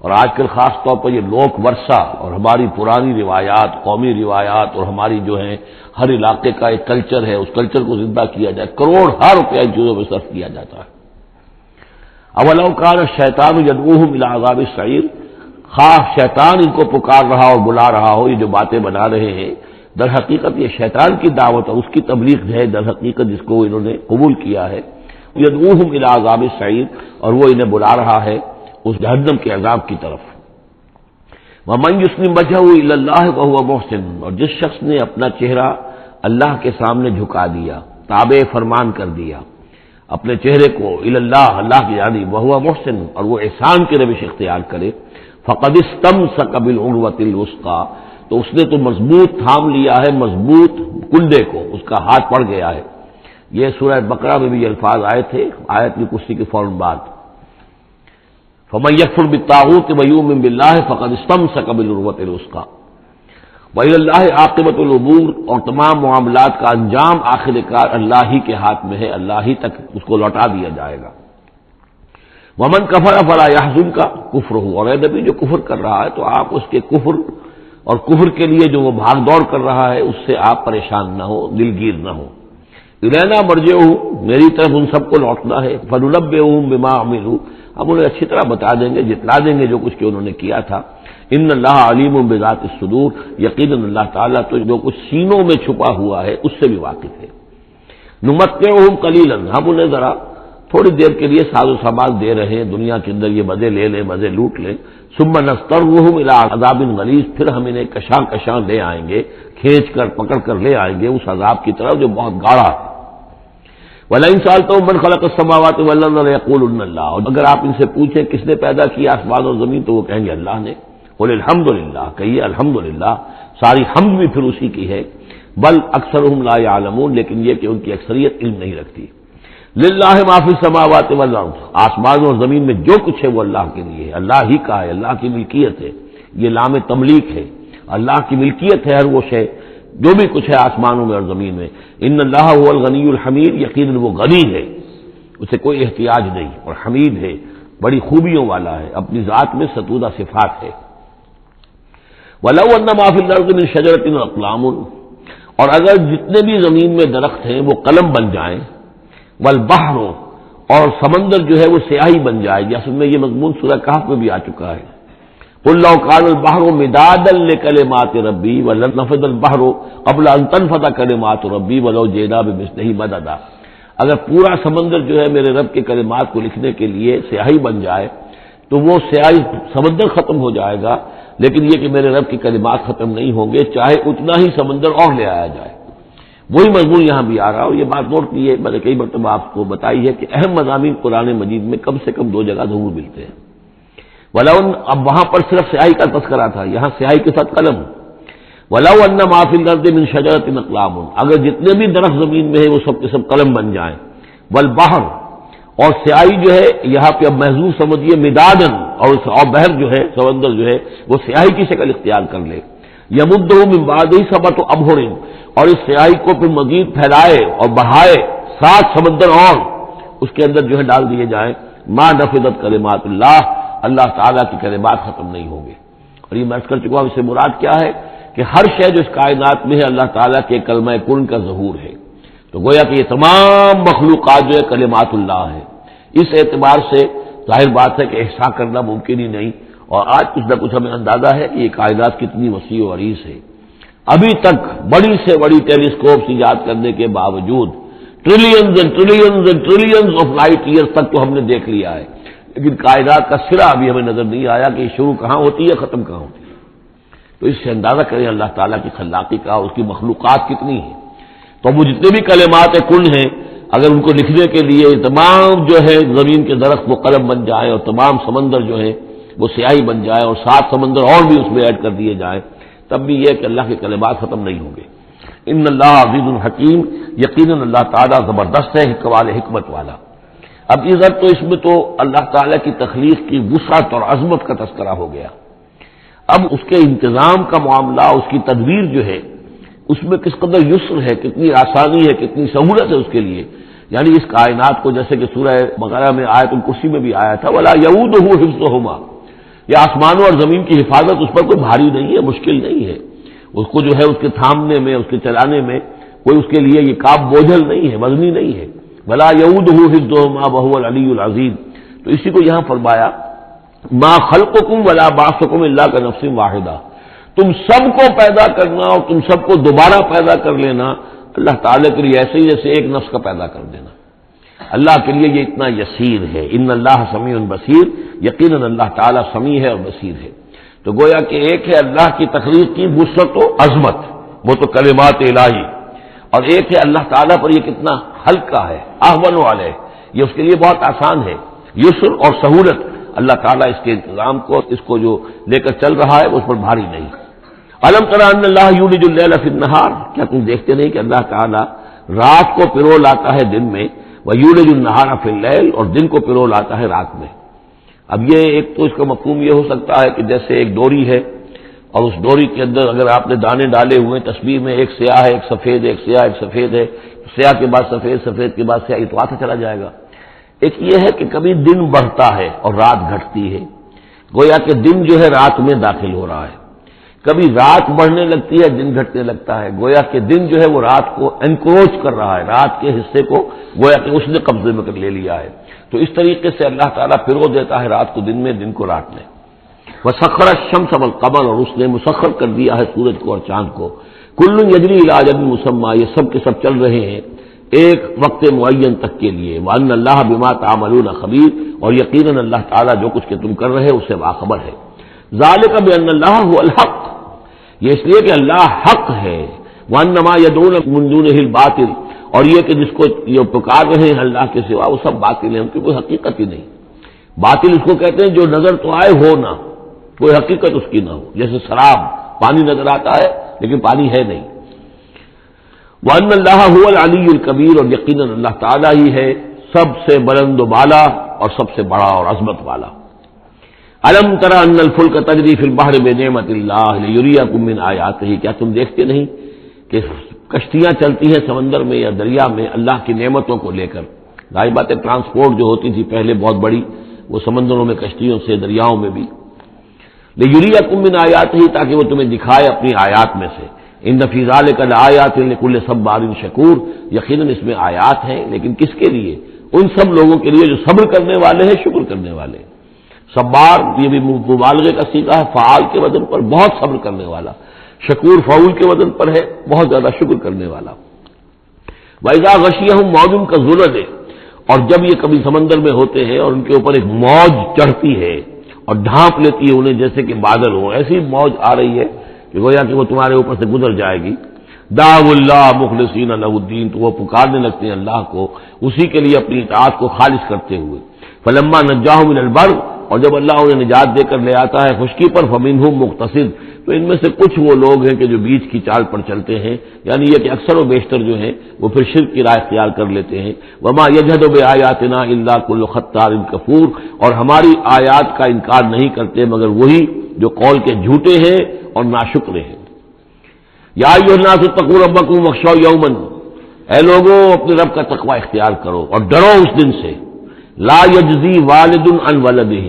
اور آج کل خاص طور پر یہ لوک ورثہ اور ہماری پرانی روایات، قومی روایات اور ہماری جو ہیں ہر علاقے کا ایک کلچر ہے، اس کلچر کو زندہ کیا جائے، کروڑ ہر روپیہ ان چیزوں میں صرف کیا جاتا ہے۔ اولو کان الشیطان یدعوہم الی عذاب السعیر، خواہ شیطان ان کو پکار رہا اور بلا رہا ہو، یہ جو باتیں بنا رہے ہیں در حقیقت یہ شیطان کی دعوت اور اس کی تبلیغ ہے در حقیقت جس کو انہوں نے قبول کیا ہے۔ یدعوہم الی عذاب السعیر، اور وہ انہیں بلا رہا ہے اس جہنم کے عذاب کی طرف۔ وَمَن يُسْلِمْ وَجْهَهُ إِلَى اللَّهِ وَهُوَ مُحْسِنٌ، اور جس شخص نے اپنا چہرہ اللہ کے سامنے جھکا دیا، تابع فرمان کر دیا اپنے چہرے کو الی اللہ، اللہ کی جانب، وَهُوَ مُحْسِنٌ، اور وہ احسان کی روش اختیار کرے، فَقَدِ اسْتَمْسَكَ بِالْعُرْوَةِ الْوُثْقَىٰ، تو اس نے تو مضبوط تھام لیا ہے مضبوط کنڈے کو، اس کا ہاتھ پڑ گیا ہے۔ یہ سورہ بقرہ میں بھی یہ الفاظ آئے تھے آیت کی کرسی کے فوراً بعد۔ فَمَن يَكْفُرْ بِالطَّاغُوتِ وَيُؤْمِن بِاللَّهِ فَقَدِ اسْتَمْسَكَ بِالْعُرْوَةِ الْوُثْقَىٰ وَإِلَى اللَّهِ عَاقِبَةُ الْأُمُورِ، اور تمام معاملات کا انجام آخر کار اللہ ہی کے ہاتھ میں ہے، اللہ ہی تک اس کو لوٹا دیا جائے گا۔ وَمَن كَفَرَ فَلَا يَحْزُنكَ كُفْرُهُ، اور اے نبی جو کفر کر رہا ہے تو آپ اس کے کفر اور کفر کے لیے جو وہ بھاگ دوڑ کر رہا ہے اس سے آپ پریشان نہ ہو، دلگیر نہ ہو۔ الینا مرجعہم، میری طرف ان سب کو لوٹنا ہے، فننبئہم بما عملوا، ہم انہیں اچھی طرح بتا دیں گے، جتلا دیں گے جو کچھ کہ انہوں نے کیا تھا۔ ان اللہ علیم بذات الصدور، یقیناً اللہ تعالیٰ تو جو کچھ سینوں میں چھپا ہوا ہے اس سے بھی واقف ہے۔ نمتعہم قلیلا، ہم انہیں ذرا تھوڑی دیر کے لیے ساز و سامان دے رہے ہیں، دنیا کے اندر یہ مزے لے لیں، مزے لوٹ لیں، ثم نضطرہم الی عذاب غلیظ، پھر ہم انہیں کشاں کشاں لے آئیں گے، کھینچ کر پکڑ کر لے آئیں گے اس عذاب کی طرف جو بہت گاڑھا ہے۔ وَلَئِن سَأَلْتَهُم مَّن خَلَقَ السَّمَاوَاتِ وَالْأَرْضَ لَيَقُولُنَّ اللَّهُ، اور اگر آپ ان سے پوچھیں کس نے پیدا کیا آسمان اور زمین تو وہ کہیں گے اللہ نے۔ قُلِ الْحَمْدُ لِلَّهِ، کہیے الحمدللہ، ساری حمد بھی پھر اسی کی ہے۔ بل اکثرہم لا یعلمون، لیکن یہ کہ ان کی اکثریت علم نہیں رکھتی۔ للہ ما فی السماوات والارض، آسمان اور زمین میں جو کچھ ہے وہ اللہ کے لیے ہے، اللہ ہی کا ہے، اللہ کی ملکیت ہے، یہ لام تملیک ہے، اللہ کی ملکیت ہے ہر وہ شے جو بھی کچھ ہے آسمانوں میں اور زمین میں۔ ان اللہ هو الغنی الحمید، یقیناً وہ غنی ہے، اسے کوئی احتیاج نہیں، اور حمید ہے، بڑی خوبیوں والا ہے، اپنی ذات میں ستودہ صفات ہے۔ وَلَوْ أَنَّ مَا فِي الْأَرْضِ مِنْ شَجَرَةٍ أَقْلَامٌ، اور اگر جتنے بھی زمین میں درخت ہیں وہ قلم بن جائیں، والبحر، اور سمندر جو ہے وہ سیاہی بن جائے، جیسے میں یہ مضمون سورہ کہف میں بھی آ چکا ہے۔ قُل لَوْ كَانَ الْبَحْرُ مِدَادًا لِكَلِمَاتِ رَبِّي وَلَنَفَدَ الْبَحْرُ قَبْلَ أَن تَنفَدَ كَلِمَاتُ رَبِّي وَلَوْ جِئْنَا بِمِثْلِهِ مَدَدًا، اگر پورا سمندر جو ہے میرے رب کے کلمات کو لکھنے کے لیے سیاہی بن جائے تو وہ سیاہی سمندر ختم ہو جائے گا، لیکن یہ کہ میرے رب کے کلمات ختم نہیں ہوں گے چاہے اتنا ہی سمندر اور لے آیا جائے۔ وہی مضمون یہاں بھی آ رہا ہے، اور یہ بات نوٹ کی ہے، میں نے کئی مرتبہ آپ کو بتائی ہے کہ اہم مضامین قرآن مجید میں کم سے کم دو جگہ ضرور ملتے ہیں۔ وَلَوْ، اب وہاں پر صرف سیاہی کا تذکرہ تھا، یہاں سیاہی کے ساتھ قلم۔ وَلَوْ أَنَّ مَا فِي الْأَرْضِ مِنْ شَجَرَةٍ أَقْلَامٌ، اگر جتنے بھی درخت زمین میں ہیں وہ سب کے سب قلم بن جائیں، والبحر، اور سیاہی جو ہے یہاں پہ اب محظوظ سمجھیے مدادن، اور بحر جو ہے سمندر جو ہے وہ سیاہی کی شکل اختیار کر لے، یمدہ من بعدہ سبعۃ ابحر، اور اس سیاہی کو پھر مزید پھیلائے اور بڑھائے 7 سمندر اور اس کے اندر جو ہے ڈال دیے جائیں، ما نفدت کلمات اللہ، اللہ تعالیٰ کی کلمات ختم نہیں ہوں گے۔ اور یہ میں عرض کر چکا ہوں، اس سے مراد کیا ہے کہ ہر شے جو اس کائنات میں ہے اللہ تعالیٰ کے کلمہ کن کا ظہور ہے، تو گویا کہ یہ تمام مخلوقات جو ہے کلمات اللہ ہے۔ اس اعتبار سے ظاہر بات ہے کہ احصاء کرنا ممکن ہی نہیں، اور آج کچھ نہ کچھ ہمیں اندازہ ہے کہ یہ کائنات کتنی وسیع و عریض ہے۔ ابھی تک بڑی سے بڑی ٹیلیسکوپس ایجاد کرنے کے باوجود trillions and trillions and trillions of light years تک تو ہم نے دیکھ لیا ہے، لیکن کائنات کا سرا ابھی ہمیں نظر نہیں آیا کہ یہ شروع کہاں ہوتی ہے ختم کہاں ہوتی ہے۔ تو اس سے اندازہ کریں اللہ تعالیٰ کی خلاقی کا، اس کی مخلوقات کتنی ہیں۔ تو وہ جتنے بھی کلمات کن ہیں اگر ان کو لکھنے کے لیے تمام جو ہے زمین کے درخت وہ قلم بن جائیں اور تمام سمندر جو ہیں وہ سیاہی بن جائے اور 7 سمندر اور بھی اس میں ایڈ کر دیے جائیں، تب بھی یہ کہ اللہ کے کلمات ختم نہیں ہوں گے۔ ان اللہ عزیز الحکیم، یقیناً اللہ تعالیٰ زبردست ہے، حکمت والا۔ اب ادھر تو اس میں تو اللہ تعالیٰ کی تخلیق کی وسعت اور عظمت کا تذکرہ ہو گیا، اب اس کے انتظام کا معاملہ، اس کی تدبیر جو ہے اس میں کس قدر یسر ہے، کتنی آسانی ہے، کتنی سہولت ہے اس کے لیے، یعنی اس کائنات کو جیسے کہ سورہ بقرہ میں آیت الکرسی میں بھی آیا تھا وَلَا يَئُودُهُ حِفْظُهُمَا، یہ آسمانوں اور زمین کی حفاظت اس پر کوئی بھاری نہیں ہے، مشکل نہیں ہے، اس کو جو ہے اس کے تھامنے میں، اس کے چلانے میں کوئی اس کے لیے یہ کام بوجھل نہیں ہے، وزنی نہیں ہے۔ وَلَا يَئُودُهُ حِفْظُهُمَا وَهُوَ الْعَلِيُّ الْعَظِيمُ، تو اسی کو یہاں فرمایا مَا خَلْقُكُمْ وَلَا بَعْثُكُمْ إِلَّا كَنَفْسٍ وَاحِدَةٍ، تم سب کو پیدا کرنا اور تم سب کو دوبارہ پیدا کر لینا اللہ تعالیٰ کے لیے ایسے ہی جیسے ایک نفس کا پیدا کر دینا، اللہ کے لیے یہ اتنا یسیر ہے۔ ان اللہ سمیع بصیر، یقیناً اللہ تعالیٰ سمیع ہے اور بصیر ہے۔ تو گویا کہ ایک ہے اللہ کی تخلیق کی وسعت و عظمت، وہ تو کلمات الہی، اور ایک ہے اللہ تعالیٰ پر یہ کتنا ہلکا ہے، اہون علیہ، یہ اس کے لیے بہت آسان ہے، یسر اور سہولت اللہ تعالیٰ اس کے انتظام کو، اس کو جو لے کر چل رہا ہے اس پر بھاری نہیں۔ الم تر ان اللہ یولج اللیل فی النہار، کیا تم دیکھتے نہیں کہ اللہ تعالیٰ رات کو پرو لاتا ہے دن میں، ویولج النہار فی اللیل، اور دن کو پرو لاتا ہے رات میں۔ اب یہ ایک تو اس کا مفہوم یہ ہو سکتا ہے کہ جیسے ایک ڈوری ہے اور اس ڈوری کے اندر اگر آپ نے دانے ڈالے ہوئے تصویر میں، ایک سیاہ ہے ایک سفید ہے، ایک سیاہ ایک سفید ہے، سیاہ کے بعد سفید، سفید کے بعد سیاہ، یہ تو آتا چلا جائے گا۔ ایک یہ ہے کہ کبھی دن بڑھتا ہے اور رات گھٹتی ہے، گویا کہ دن جو ہے رات میں داخل ہو رہا ہے، کبھی رات بڑھنے لگتی ہے دن گھٹنے لگتا ہے، گویا کہ دن جو ہے وہ رات کو انکروچ کر رہا ہے، رات کے حصے کو گویا کہ اس نے قبضے میں کر لے لیا ہے۔ تو اس طریقے سے اللہ تعالیٰ پھرو دیتا ہے رات کو دن میں، دن کو رات میں۔ وسخر الشمس والقمر، اور اس نے مسخر کر دیا ہے سورج کو اور چاند کو، کل یجری الی اجل مسمى، یہ سب کے سب چل رہے ہیں ایک وقت معین تک کے لیے، وان اللہ بما تعملون خبیر، اور یقیناً اللہ تعالیٰ جو کچھ کہ تم کر رہے اس سے باخبر ہے۔ ذالک بان اللہ هو الحق، یہ اس لیے کہ اللہ حق ہے، وانما يدعون من دونه الباطل، اور یہ کہ جس کو یہ پکار رہے ہیں اللہ کے سوا وہ سب باطل ہیں، ان کی کوئی حقیقت ہی نہیں۔ باطل اس کو کہتے ہیں جو نظر تو آئے ہو نہ، کوئی حقیقت اس کی نہ ہو، جیسے شراب، پانی نظر آتا ہے لیکن پانی ہے نہیں۔ وَأَنَّ اللَّهَ هُوَ الْعَلِيُّ الْكَبِيرُ، اور یقیناً اللہ تعالیٰ ہی ہے سب سے بلند و بالا اور سب سے بڑا اور عظمت والا۔ الم تر ان الفلک تجری فی البحر بنعمت اللہ لیریکم من آیاتہ، کیا تم دیکھتے نہیں کہ کشتیاں چلتی ہیں سمندر میں یا دریا میں اللہ کی نعمتوں کو لے کر؟ ظاہر بات ہے ٹرانسپورٹ جو ہوتی تھی پہلے بہت بڑی، وہ سمندروں میں کشتیوں سے، دریاؤں میں بھی۔ لیریکم من آیاتہ، تاکہ وہ تمہیں دکھائے اپنی آیات میں سے۔ ان فی ذلک لآیات لکل صبار شکور، یقیناً اس میں آیات ہیں، لیکن کس کے لیے؟ ان سب لوگوں کے لیے جو صبر کرنے والے ہیں، شکر کرنے والے ہیں۔ صبار یہ بھی مبالغے کا صیغہ ہے، فعال کے وزن پر، بہت صبر کرنے والا۔ شکور فعول کے وزن پر ہے، بہت زیادہ شکر کرنے والا۔ وَإِذَا غَشِيَهُم مَّوْجٌ كَالظُّلَلِ، اور جب یہ کبھی سمندر میں ہوتے ہیں اور ان کے اوپر ایک موج چڑھتی ہے اور ڈھانپ لیتی ہے انہیں جیسے کہ بادل ہو، ایسی موج آ رہی ہے کہ گویا کہ وہ تمہارے اوپر سے گزر جائے گی۔ دعوا اللہ مخلصین لہ الدین، تو وہ پکارنے لگتے ہیں اللہ کو اسی کے لیے اپنی اطاعت کو خالص کرتے ہوئے۔ فلما نجاہم من البر، اور جب اللہ انہیں نجات دے کر لے آتا ہے خشکی پر، فمنہم مقتصد، تو ان میں سے کچھ وہ لوگ ہیں کہ جو بیچ کی چال پر چلتے ہیں، یعنی یہ کہ اکثر و بیشتر جو ہیں وہ پھر شرک کی راہ اختیار کر لیتے ہیں۔ وما یجحد بآیاتنا الا کل ختار کفور، اور ہماری آیات کا انکار نہیں کرتے مگر وہی جو قول کے جھوٹے ہیں اور ناشکر ہیں۔ یا ایھا الناس اتقوا ربکم واخشوا یوما، اے لوگوں اپنے رب کا تقوی اختیار کرو اور ڈرو اس دن سے، لا یجزی والد عن ولدہ،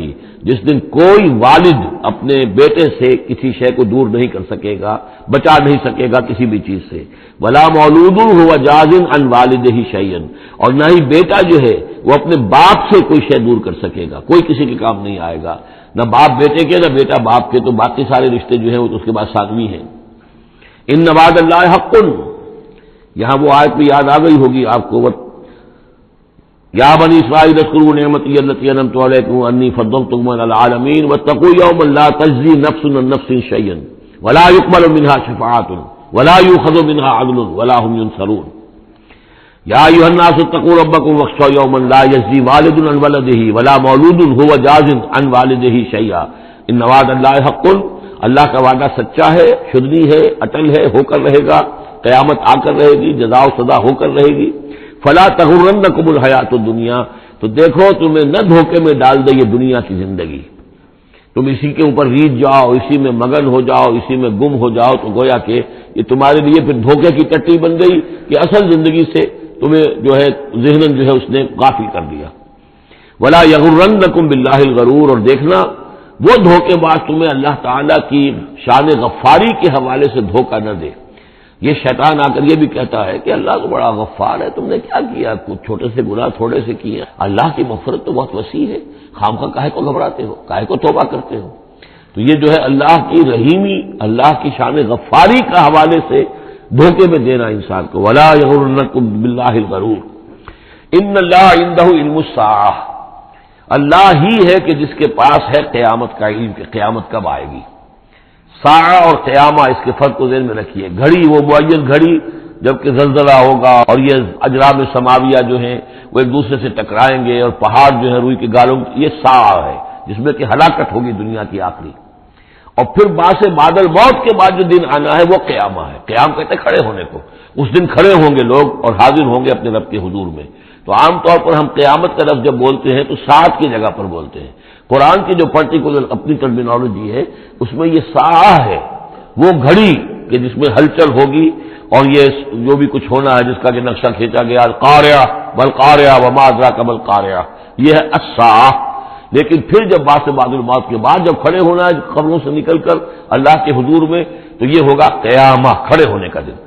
جس دن کوئی والد اپنے بیٹے سے کسی شے کو دور نہیں کر سکے گا، بچا نہیں سکے گا کسی بھی چیز سے، ولا مولود هو جاز عن والدہ شیئا، اور نہ ہی بیٹا جو ہے وہ اپنے باپ سے کوئی شے دور کر سکے گا، کوئی کسی کے کام نہیں آئے گا، نہ باپ بیٹے کے نہ بیٹا باپ کے، تو باقی سارے رشتے جو ہیں وہ تو اس کے بعد ثانوی ہیں۔ ان وعد اللہ حق، یہاں وہ آیت بھی یاد آ گئی ہوگی آپ کو، یا بنی اسرائیل اذکروا نعمتی التی انعمت علیکم انی فضلتکم علی العالمین واتقوا یوما لا تجزی نفس عن نفس شیئا ولا یقبل منها شفاعۃ ولا یؤخذ منها عدل ولا هم ينصرون۔ یا ایھا الناس اتقوا ربکم واخشوا یوما لا یجزی والد عن ولدہ ولا مولود هو جاز عن والدہ شیئا ان وعد اللہ حق، اللہ کا وعدہ سچا ہے، شدنی ہے، اٹل ہے، ہو کر رہے گا، قیامت آ کر رہے گی، جزا و سزا ہو کر رہے گی۔ فلا تغرنکم الحیات الدنیا، تو دیکھو تمہیں نہ دھوکے میں ڈال دے یہ دنیا کی زندگی، تم اسی کے اوپر ریجھ جاؤ، اسی میں مگن ہو جاؤ، اسی میں گم ہو جاؤ، تو گویا کہ یہ تمہارے لیے پھر دھوکے کی ٹٹی بن گئی کہ اصل زندگی سے تمہیں جو ہے ذہناً جو ہے اس نے غافل کر دیا۔ ولا یغرنکم باللہ الغرور، اور دیکھنا وہ دھوکے باز تمہیں اللہ تعالیٰ کی شان غفاری کے حوالے سے دھوکہ نہ دے۔ یہ شیطان آ کر یہ بھی کہتا ہے کہ اللہ تو بڑا غفار ہے، تم نے کیا کیا، کچھ چھوٹے سے گناہ تھوڑے سے کیے، اللہ کی مغفرت تو بہت وسیع ہے، خامخواہ کاہے کو گھبراتے ہو، کاہے کو توبہ کرتے ہو۔ تو یہ جو ہے اللہ کی رحیمی، اللہ کی شان غفاری کا حوالے سے دھوکے میں دینا انسان کو۔ ولا یغرنکم باللہ الغرور ان اللہ عندہ علم الساعہ، اللہ ہی ہے کہ جس کے پاس ہے قیامت کا علم کہ قیامت کب آئے گی۔ ساعہ اور قیامہ، اس کے فرق کو ذہن میں رکھیے۔ گھڑی وہ معین گھڑی جبکہ زلزلہ ہوگا اور یہ اجرام سماویہ جو ہیں وہ ایک دوسرے سے ٹکرائیں گے اور پہاڑ جو ہے روئی کے گالوں، یہ ساعہ ہے جس میں کہ ہلاکت ہوگی دنیا کی آخری۔ اور پھر باس بادل موت کے بعد جو دن آنا ہے وہ قیامہ ہے۔ قیام کہتے ہیں کھڑے ہونے کو، اس دن کھڑے ہوں گے لوگ اور حاضر ہوں گے اپنے رب کے حضور میں۔ تو عام طور پر ہم قیامت کا لفظ جب بولتے ہیں تو ساعت کی جگہ پر بولتے ہیں۔ قرآن کی جو پرٹیکولر اپنی ٹرمینالوجی ہے اس میں یہ ساعہ ہے، وہ گھڑی کہ جس میں ہلچل ہوگی اور یہ جو بھی کچھ ہونا ہے جس کا کہ نقشہ کھینچا گیا، القاریہ والقاریہ وما ادراک ما القاریہ، یہ ہے الساعہ۔ لیکن پھر جب بعث بعد الموت کے بعد جب کھڑے ہونا ہے قبروں سے نکل کر اللہ کے حضور میں، تو یہ ہوگا قیامہ، کھڑے ہونے کا دن۔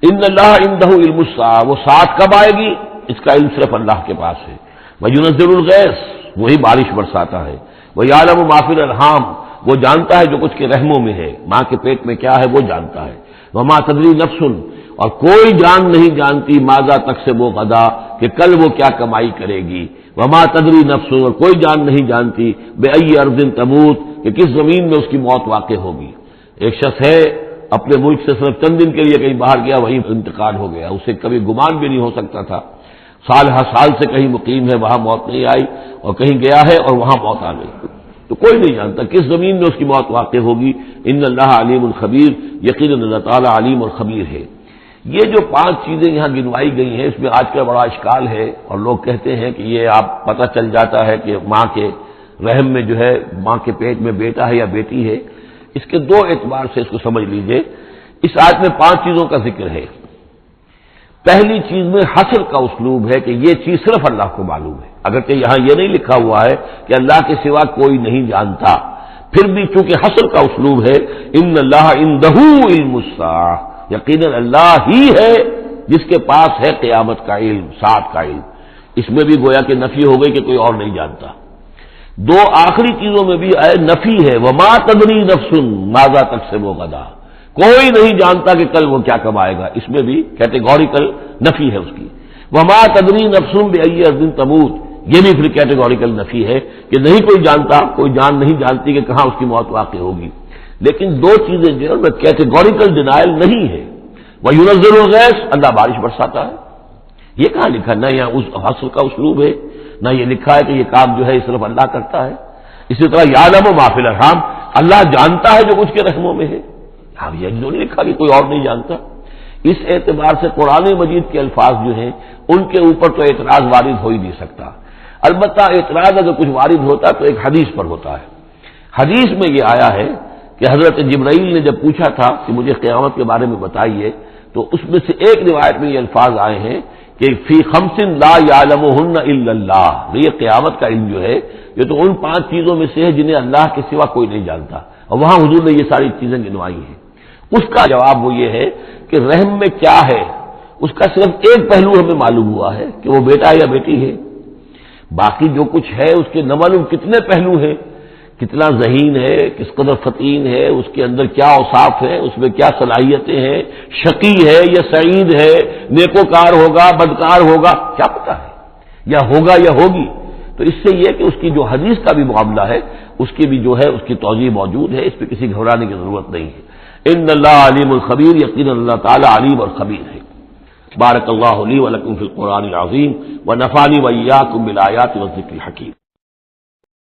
ان اللہ عندہ علم الساعہ، وہ ساعت کب آئے گی اس کا علم صرف اللہ کے پاس ہے۔ وینزل الغیث، وہی بارش برساتا ہے۔ ویعلم ما فی الارحام، وہ جانتا ہے جو کچھ کے رحموں میں ہے، ماں کے پیٹ میں کیا ہے وہ جانتا ہے۔ وما تدری نفس، اور کوئی جان نہیں جانتی ماذا تکسب غدا، کہ کل وہ کیا کمائی کرے گی۔ وما تدری نفس، اور کوئی جان نہیں جانتی بأی ارض تموت، کہ کس زمین میں اس کی موت واقع ہوگی۔ ایک شخص ہے اپنے ملک سے صرف چند دن کے لیے کہیں باہر گیا، وہیں انتقال ہو گیا، اسے کبھی گمان بھی نہیں ہو سکتا تھا، سال ہر سال سے کہیں مقیم ہے وہاں موت نہیں آئی، اور کہیں گیا ہے اور وہاں موت آ گئی، تو کوئی نہیں جانتا کس زمین میں اس کی موت واقع ہوگی۔ ان اللہ علیم الخبیر، یقیناً اللہ تعالیٰ علیم اور خبیر ہے۔ یہ جو 5 چیزیں یہاں گنوائی گئی ہیں، اس میں آج کا بڑا اشکال ہے، اور لوگ کہتے ہیں کہ یہ آپ پتہ چل جاتا ہے کہ ماں کے رحم میں جو ہے، ماں کے پیٹ میں بیٹا ہے یا بیٹی ہے۔ اس کے 2 اعتبار سے اس کو سمجھ لیجئے۔ اس آیت میں 5 چیزوں کا ذکر ہے۔ پہلی چیز میں حصر کا اسلوب ہے کہ یہ چیز صرف اللہ کو معلوم ہے، اگرچہ یہاں یہ نہیں لکھا ہوا ہے کہ اللہ کے سوا کوئی نہیں جانتا، پھر بھی چونکہ حصر کا اسلوب ہے، ان اللہ عنده علم الساعہ، یقیناً اللہ ہی ہے جس کے پاس ہے قیامت کا علم، ساعت کا علم۔ اس میں بھی گویا کہ نفی ہو گئی کہ کوئی اور نہیں جانتا۔ 2 آخری چیزوں میں بھی نفی ہے، وما تدری نفس ماذا تکسب غدا، کوئی نہیں جانتا کہ کل وہ کیا کمائے گا، اس میں بھی کیٹیگوریکل نفی ہے اس کی۔ وما تدری نفس بأی ارض تموت، یہ بھی پھر کیٹیگوریکل نفی ہے کہ نہیں کوئی جانتا، کوئی جان نہیں جانتی کہ کہاں اس کی موت واقع ہوگی۔ لیکن 2 چیزیں جو ہے کیٹیگوریکل ڈینائل نہیں ہے۔ وَيُنَزِّلُ الْغَيْثَ، اللہ بارش برساتا ہے، یہ کہاں لکھا؟ نہ یہاں اس حصر کا اسلوب ہے، نہ یہ لکھا ہے کہ یہ کام جو ہے صرف اللہ کرتا ہے۔ اسی طرح یعلم ما فی الارحام، اللہ جانتا ہے جو کچھ کے رحموں میں ہے، اب یہ جو نہیں لکھا کہ کوئی اور نہیں جانتا۔ اس اعتبار سے قرآن مجید کے الفاظ جو ہیں ان کے اوپر تو اعتراض وارد ہو ہی نہیں سکتا۔ البتہ اعتراض اگر کچھ وارد ہوتا تو ایک حدیث پر ہوتا ہے۔ حدیث میں یہ آیا ہے کہ حضرت جبرائیل نے جب پوچھا تھا کہ مجھے قیامت کے بارے میں بتائیے، تو اس میں سے ایک روایت میں یہ الفاظ آئے ہیں کہ فی 5 لا یعلمہن الا اللہ، یہ قیامت کا علم جو ہے یہ تو ان 5 چیزوں میں سے ہے جنہیں اللہ کے سوا کوئی نہیں جانتا، اور وہاں حضور نے یہ ساری چیزیں گنوائی ہیں۔ اس کا جواب وہ یہ ہے کہ رحم میں کیا ہے اس کا صرف ایک پہلو ہمیں معلوم ہوا ہے کہ وہ بیٹا یا بیٹی ہے، باقی جو کچھ ہے اس کے نہ معلوم کتنے پہلو ہیں، کتنا ذہین ہے، کس قدر فطین ہے، اس کے اندر کیا اوصاف ہے، اس میں کیا صلاحیتیں ہیں، شقی ہے یا سعید ہے، نیکوکار ہوگا بدکار ہوگا، کیا پتہ ہے، یا ہوگا یا ہوگی۔ تو اس سے یہ کہ اس کی جو حدیث کا بھی معاملہ ہے اس کی بھی جو ہے اس کی توضیح موجود ہے، اس پہ کسی گھبرانے کی ضرورت نہیں ہے۔ ان اللہ علیم الخبیر، یقینا اللہ تعالی علیم اور خبیر ہے۔ بارک اللہ لی و لکم فی القرآن العظیم و نفعنی و ایاکم بالآیات والذکر الحکیم۔